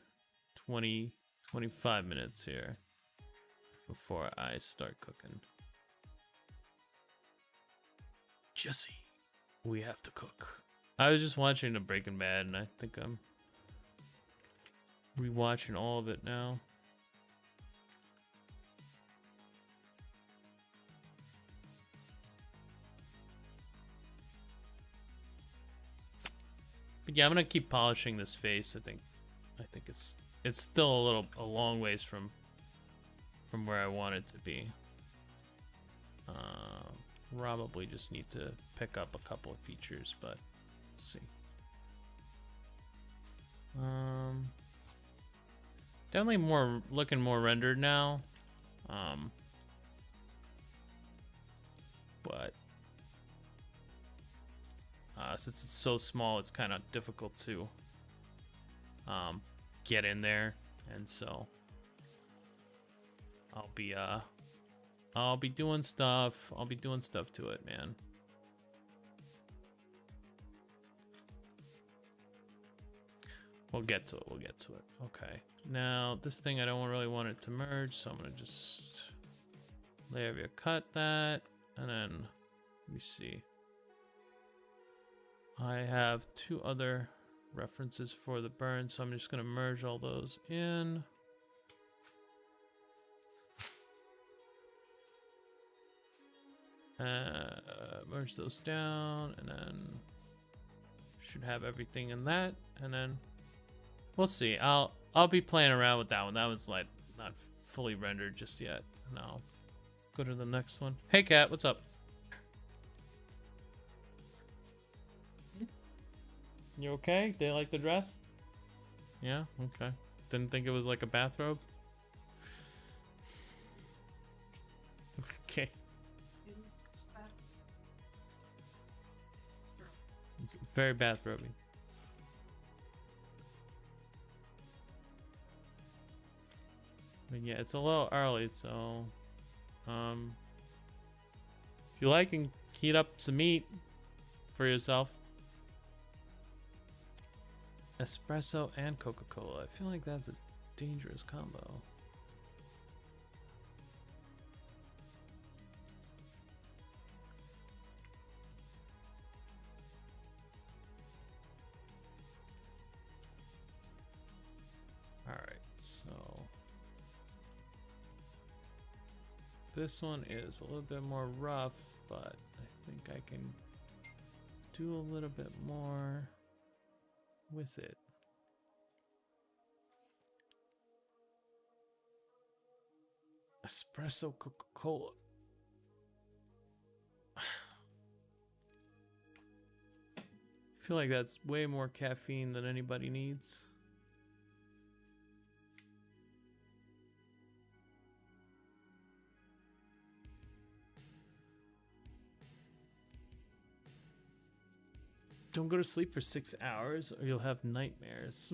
20 25 minutes here before I start cooking. Jesse, we have to cook. I was just watching the Breaking Bad, and I think I'm rewatching all of it now. But yeah, I'm gonna keep polishing this face. I think it's still a long ways from where I want it to be. Probably just need to pick up a couple of features, but let's see. Definitely looking more rendered now. But since it's so small, it's kind of difficult to get in there, and so I'll be doing stuff. I'll be doing stuff to it, man. We'll get to it. We'll get to it. Okay. Now this thing, I don't really want it to merge, so I'm gonna just layer view cut that, and then let me see. I have two other references for the burn, so I'm just gonna merge all those in. Merge those down, and then should have everything in that, and then we'll see. I'll be playing around with that one. That one's like not fully rendered just yet. And I'll go to the next one. Hey cat, what's up? You okay? They like the dress? Yeah? Okay. Didn't think it was like a bathrobe? Okay. It's very bathrobe-y. But yeah, it's a little early, so if you like, and heat up some meat for yourself. Espresso and Coca-Cola. I feel like that's a dangerous combo. Alright, so this one is a little bit more rough, but I think I can do a little bit more with it. Espresso Coca-Cola. I feel like that's way more caffeine than anybody needs. Don't go to sleep for 6 hours or you'll have nightmares.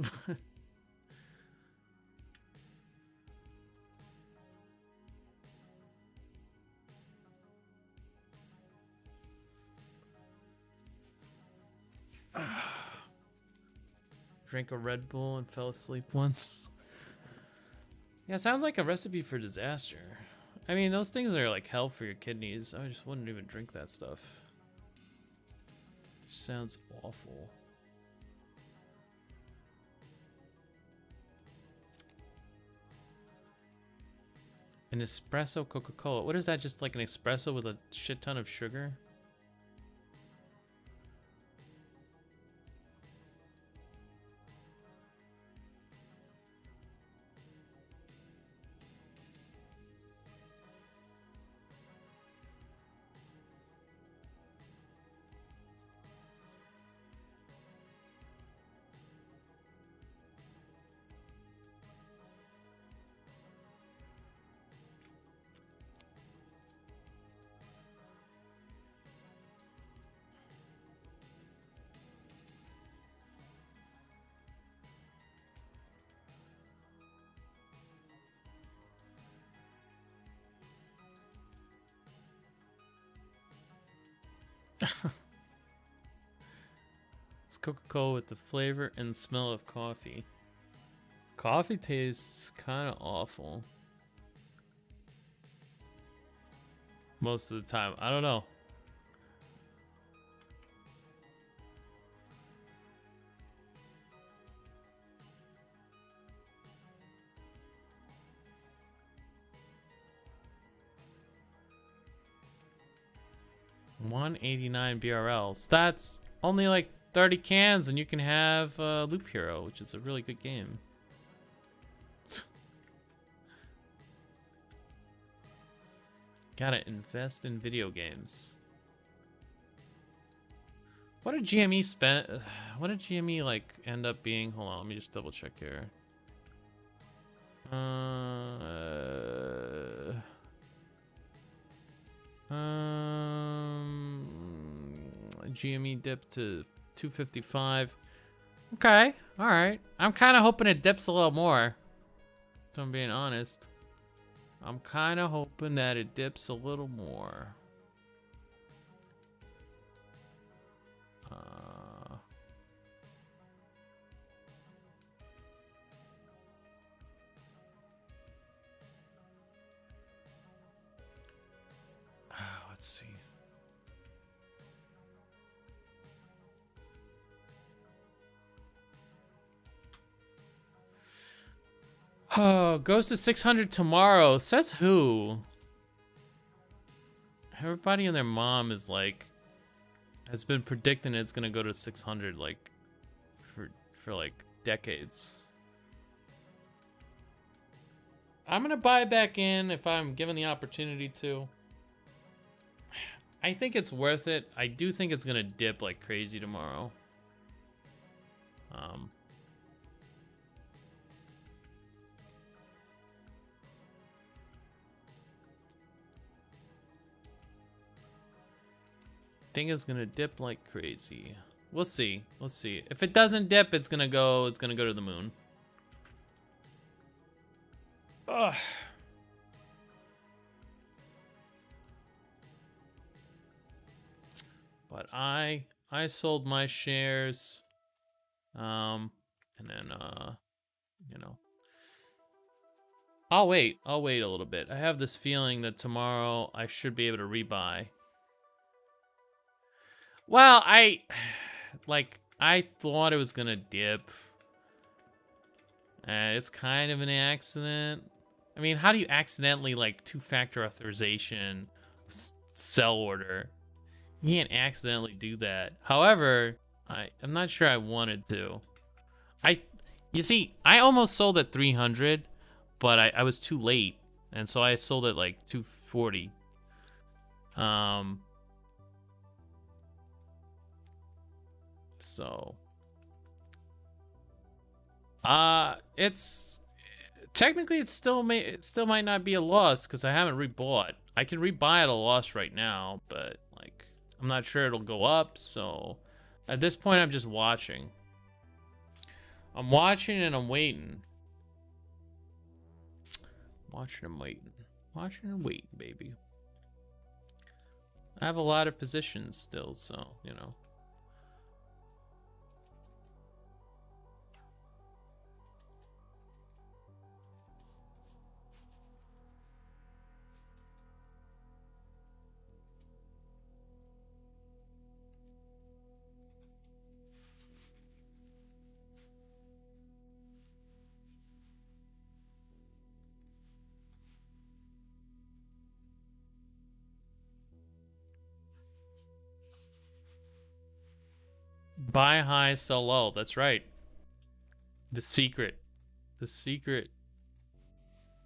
Drank a Red Bull and fell asleep once. Yeah, sounds like a recipe for disaster. I mean, those things are like hell for your kidneys. I just wouldn't even drink that stuff. Sounds awful. An espresso Coca-Cola. What is that? Just like an espresso with a shit ton of sugar? It's Coca-Cola with the flavor and smell of coffee. Coffee tastes kind of awful most of the time. I don't know. $189 BRLs. That's only like 30 cans, and you can have Loop Hero, which is a really good game. Gotta invest in video games. What did GME spend? What did GME like end up being? Hold on, let me just double check here. GME dipped to 255. Okay, all right. I'm kind of hoping it dips a little more. If I'm being honest. I'm kind of hoping that it dips a little more. Let's see. Oh, goes to 600 tomorrow. Says who? Everybody and their mom is like, has been predicting it's gonna go to 600 like for like decades. I'm gonna buy back in if I'm given the opportunity to. I think it's worth it. I do think it's gonna dip like crazy tomorrow. Think it's gonna dip like crazy. We'll see. We'll see. If it doesn't dip, it's gonna go to the moon. Ugh. But I sold my shares. And then you know. I'll wait a little bit. I have this feeling that tomorrow I should be able to rebuy. Well, I thought it was gonna dip. It's kind of an accident. I mean, how do you accidentally like two-factor authorization sell order? You can't accidentally do that. However, I'm not sure I wanted to. You see, I almost sold at 300, but I was too late, and so I sold at like 240. So, it's technically it still might not be a loss because I haven't rebought. I can rebuy at a loss right now, but like I'm not sure it'll go up. So, at this point, I'm just watching. I'm watching and I'm waiting. Watching and waiting. Watching and waiting, baby. I have a lot of positions still, so you know. Buy high, sell low. That's right. The secret. The secret.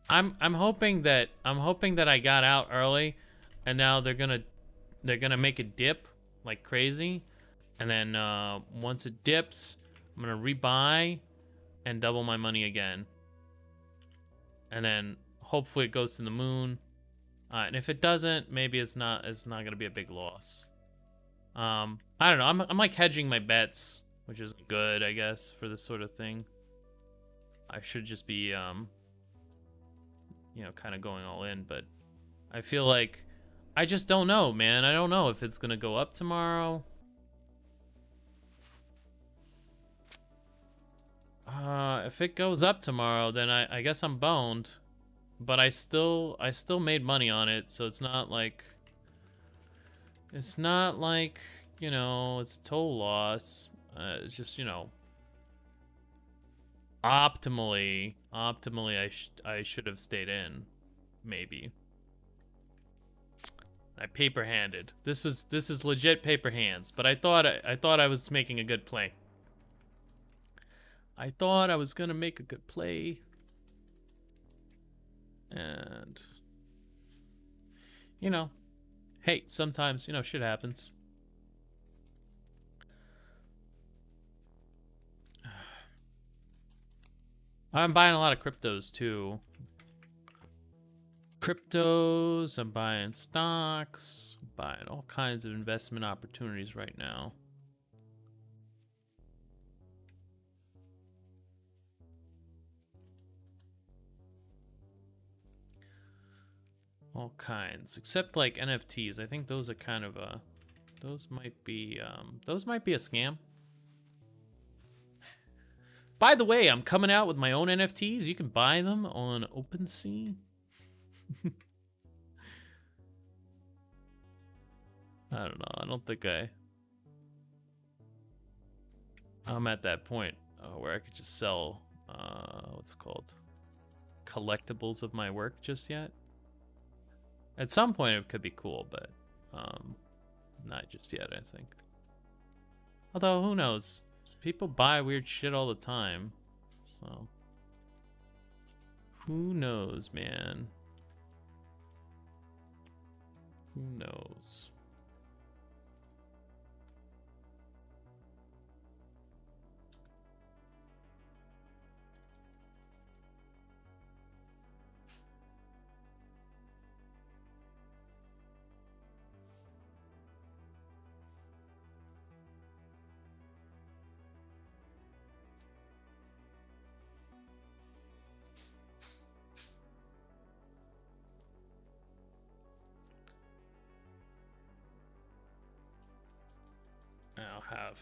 I'm hoping that I got out early, and now they're gonna make a dip like crazy, and then once it dips, I'm gonna rebuy and double my money again, and then hopefully it goes to the moon. And if it doesn't, maybe it's not gonna be a big loss. I don't know. I'm like hedging my bets, which is good, I guess, for this sort of thing. I should just be, you know, kind of going all in, but I feel like I just don't know, man. I don't know if it's gonna go up tomorrow. if it goes up tomorrow, then I guess I'm boned. But I still made money on it, so it's not like you know, it's a total loss. It's just, you know, optimally I should have stayed in, maybe. I paper handed. This is legit paper hands, but I thought I was making a good play. I thought I was gonna make a good play. And you know, hey, sometimes, you know, shit happens. I'm buying a lot of cryptos too. Cryptos, I'm buying stocks, I'm buying all kinds of investment opportunities right now. All kinds, except like NFTs. I think those are kind of those might be a scam. By the way, I'm coming out with my own NFTs. You can buy them on OpenSea. I don't know. I don't think I'm at that point where I could just sell what's it called, collectibles of my work just yet. At some point it could be cool, but not just yet, I think. Although who knows? People buy weird shit all the time, so who knows, man? Who knows? I'll have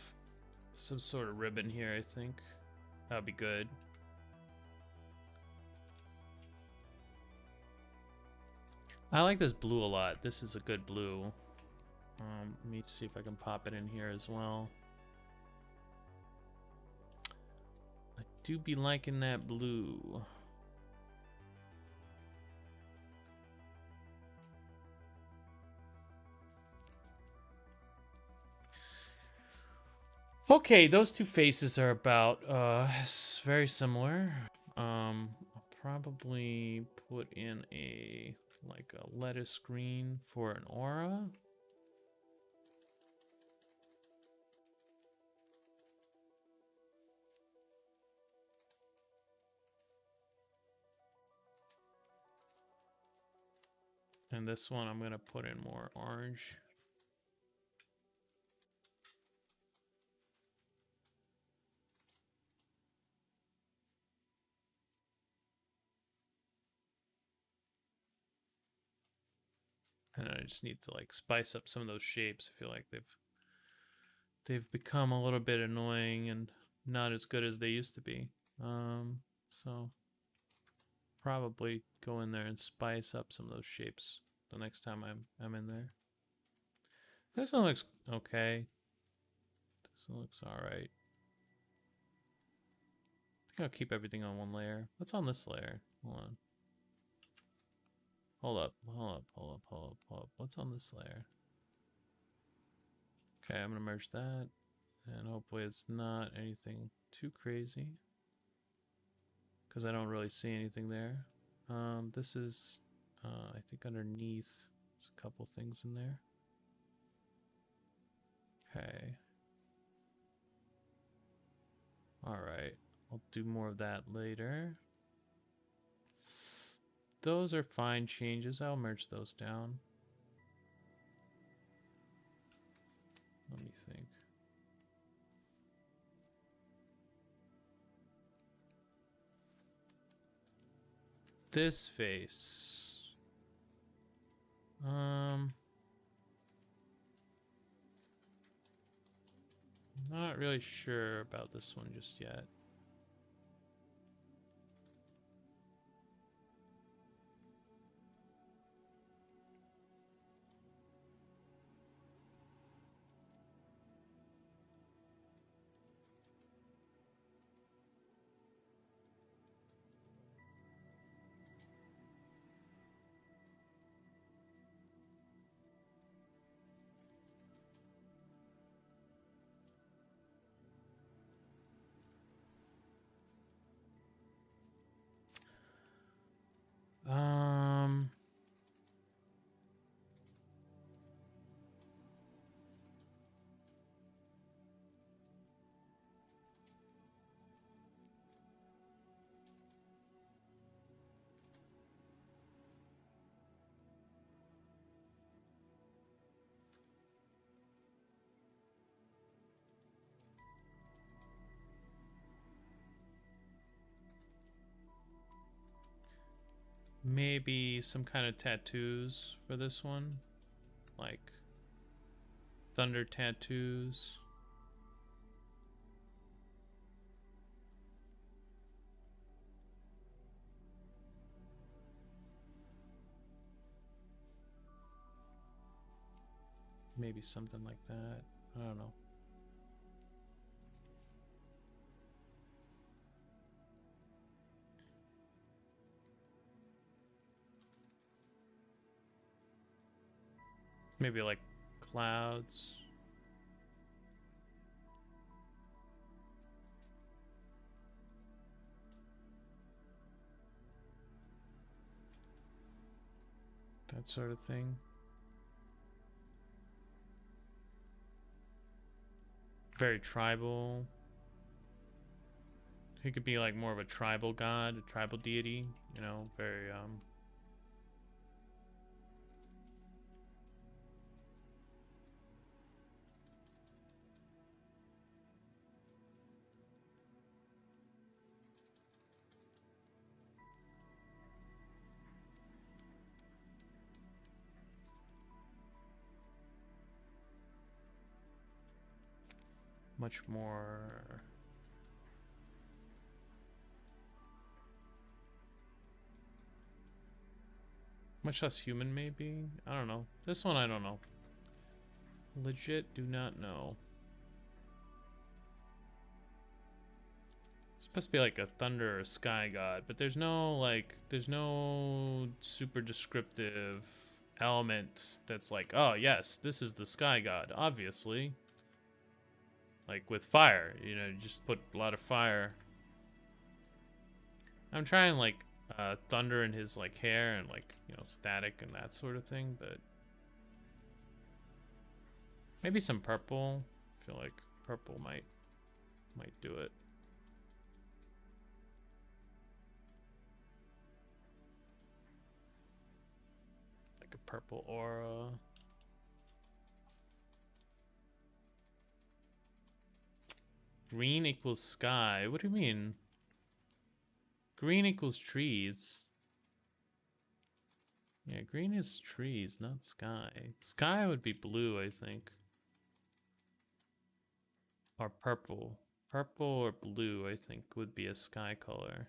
some sort of ribbon here, I think. That'll be good. I like this blue a lot. This is a good blue. Let me see if I can pop it in here as well. I do be liking that blue. Okay, those two faces are about very similar. I'll probably put in a lettuce green for an aura. And this one I'm gonna put in more orange. And I just need to like spice up some of those shapes. I feel like they've become a little bit annoying and not as good as they used to be. So probably go in there and spice up some of those shapes the next time I'm in there. This one looks okay. This one looks all right. I think I'll keep everything on one layer. What's on this layer? Hold on. Hold up. What's on this layer? Okay, I'm gonna merge that. And hopefully it's not anything too crazy, because I don't really see anything there. This is, I think underneath, there's a couple things in there. Okay. Alright, I'll do more of that later. Those are fine changes. I'll merge those down. Let me think. This face. Not really sure about this one just yet. Maybe some kind of tattoos for this one, like thunder tattoos. Maybe something like that. I don't know. Maybe like clouds. That sort of thing. Very tribal. He could be like more of a tribal god, a tribal deity, you know, very much more much less human maybe. I don't know. This one I don't know. Legit do not know. It's supposed to be like a thunder or sky god, but there's no super descriptive element that's like, oh yes, this is the sky god, obviously. Like with fire, you know, you just put a lot of fire. I'm trying like thunder in his like hair and like, you know, static and that sort of thing, but maybe some purple. I feel like purple might do it. Like a purple aura. Green equals sky. What do you mean? Green equals trees. Yeah, green is trees, not sky. Sky would be blue, I think. Or purple. Purple or blue, I think, would be a sky color.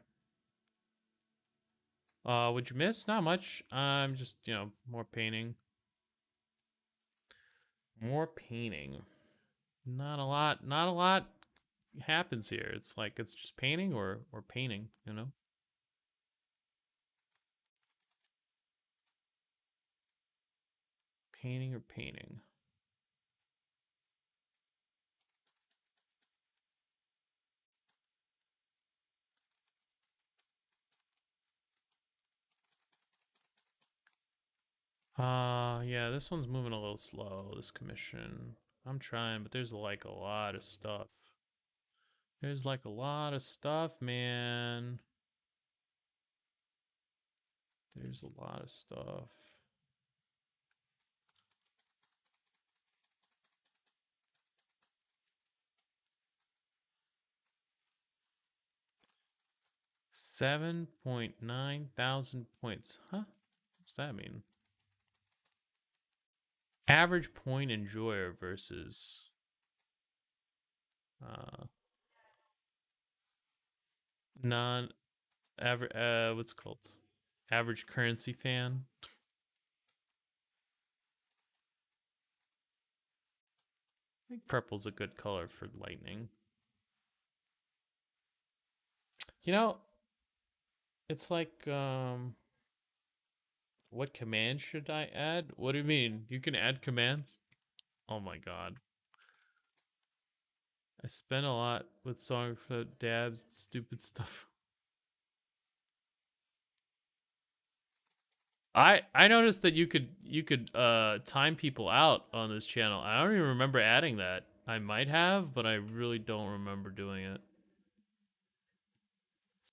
Would you miss? Not much. I'm just, you know, more painting. More painting. Not a lot happens here. It's like it's just painting or painting, you know? Painting or painting. Yeah, this one's moving a little slow, this commission. I'm trying, but there's like a lot of stuff. There's like a lot of stuff, man. There's a lot of stuff. $7,900 points. Huh? What's that mean? Average point enjoyer versus uh non average what's it called? Average currency fan. I think purple's a good color for lightning. You know, it's like what command should I add? What do you mean? You can add commands? Oh my god. I spent a lot with song for dabs and stupid stuff. I noticed that you could time people out on this channel. I don't even remember adding that. I might have, but I really don't remember doing it.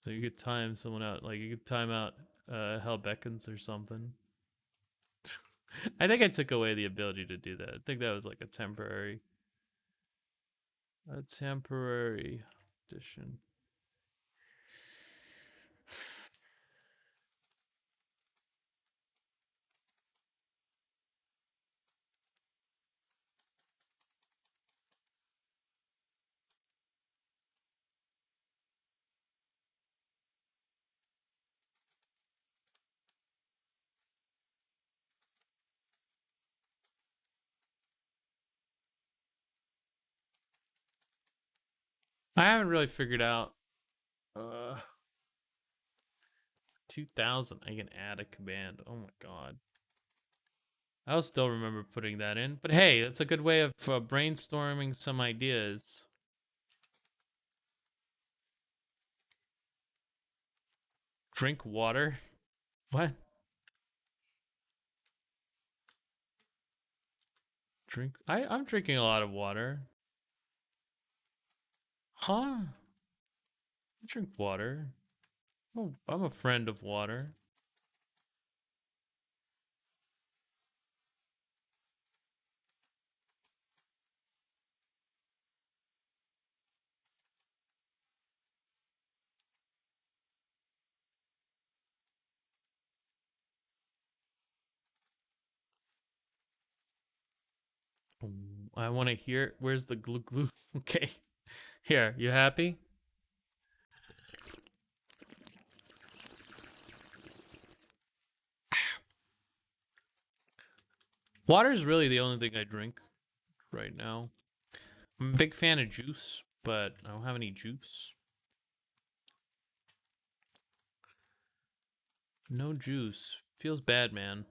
So you could time someone out, like you could time out Hell Beckons or something. I think I took away the ability to do that. I think that was like a temporary addition. I haven't really figured out. 2000. I can add a command. Oh my god. I'll still remember putting that in. But hey, that's a good way of brainstorming some ideas. Drink water? What? Drink? I'm drinking a lot of water. Huh? I drink water. Oh, I'm a friend of water. I want to hear. Where's the glue glue? Okay. Here, you happy? Water is really the only thing I drink right now. I'm a big fan of juice, but I don't have any juice. No juice. Feels bad, man.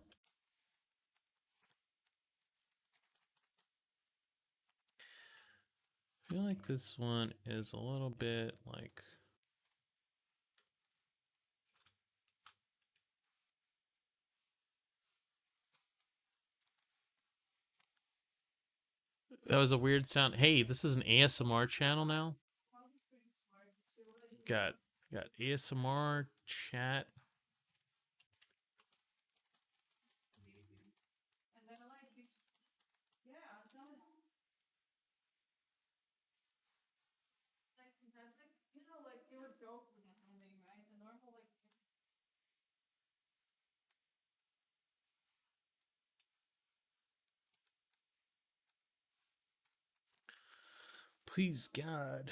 I feel like this one is a little bit like... That was a weird sound. Hey, this is an ASMR channel now. Got ASMR chat. Please, God,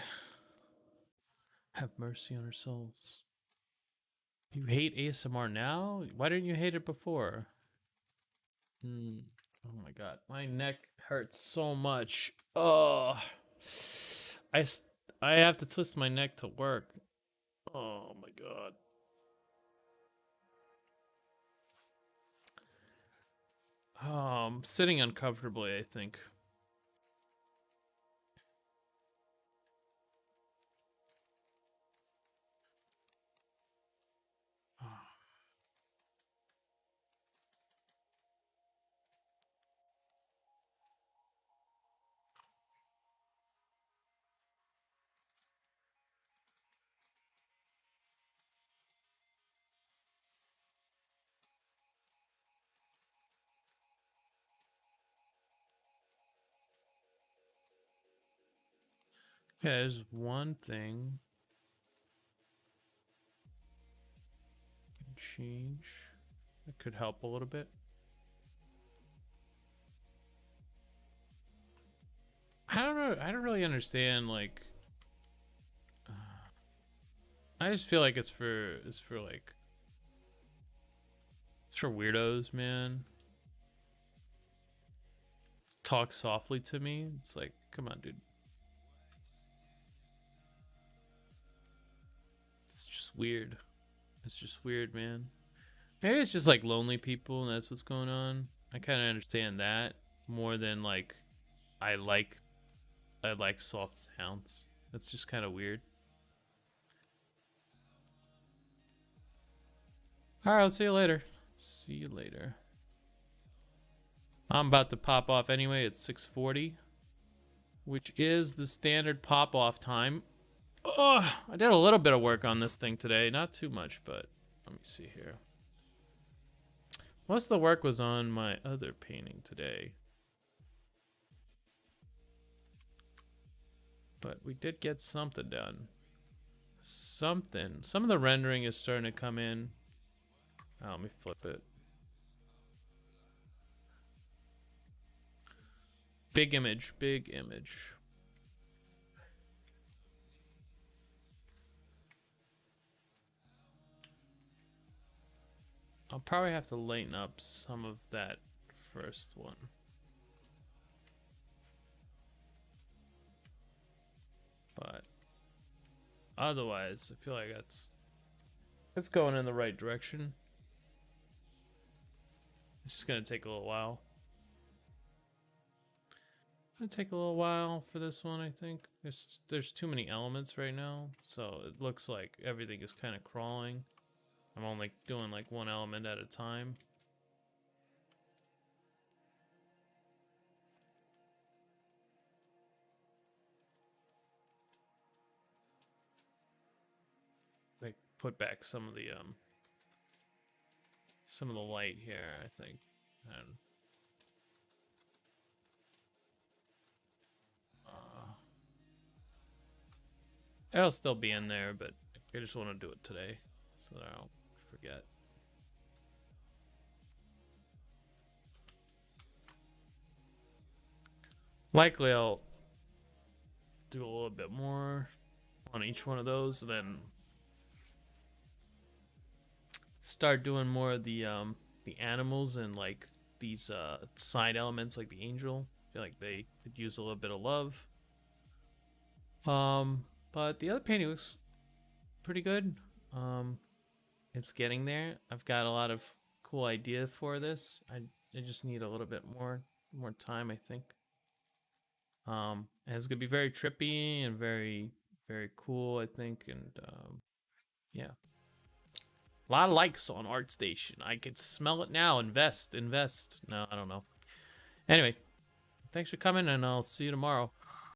have mercy on our souls. You hate ASMR now? Why didn't you hate it before? Oh my god, my neck hurts so much. Oh, I I have to twist my neck to work. Oh my god. I'm sitting uncomfortably, I think. Yeah, there's one thing. Change. That could help a little bit. I don't know. I don't really understand. Like, I just feel like it's for weirdos, man. Talk softly to me. It's like, come on, dude. It's just weird. It's just weird, man. Maybe it's just like lonely people and that's what's going on. I kind of understand that more than like I like soft sounds. That's just kind of weird. All right, I'll see you later. See you later. I'm about to pop off anyway. It's 6:40, which is the standard pop off time. Oh, I did a little bit of work on this thing today. Not too much, but let me see here. Most of the work was on my other painting today. But we did get something done. Something. Some of the rendering is starting to come in. Oh, let me flip it. Big image, big image. I'll probably have to lighten up some of that first one. But otherwise, I feel like it's going in the right direction. It's just gonna take a little while. Gonna take a little while for this one, I think. There's too many elements right now, so it looks like everything is kind of crawling. I'm only doing like one element at a time. Like put back some of the light here, I think. And it'll still be in there, but I just want to do it today so that I don't forget. Likely I'll do a little bit more on each one of those, then start doing more of the animals and like these side elements like the angel. I feel like they could use a little bit of love. But the other painting looks pretty good. It's getting there. I've got a lot of cool ideas for this. I just need a little bit more time, I think. And it's gonna be very trippy and very cool, I think. And yeah, a lot of likes on ArtStation. I can smell it now. Invest. No, I don't know. Anyway, thanks for coming, and I'll see you tomorrow.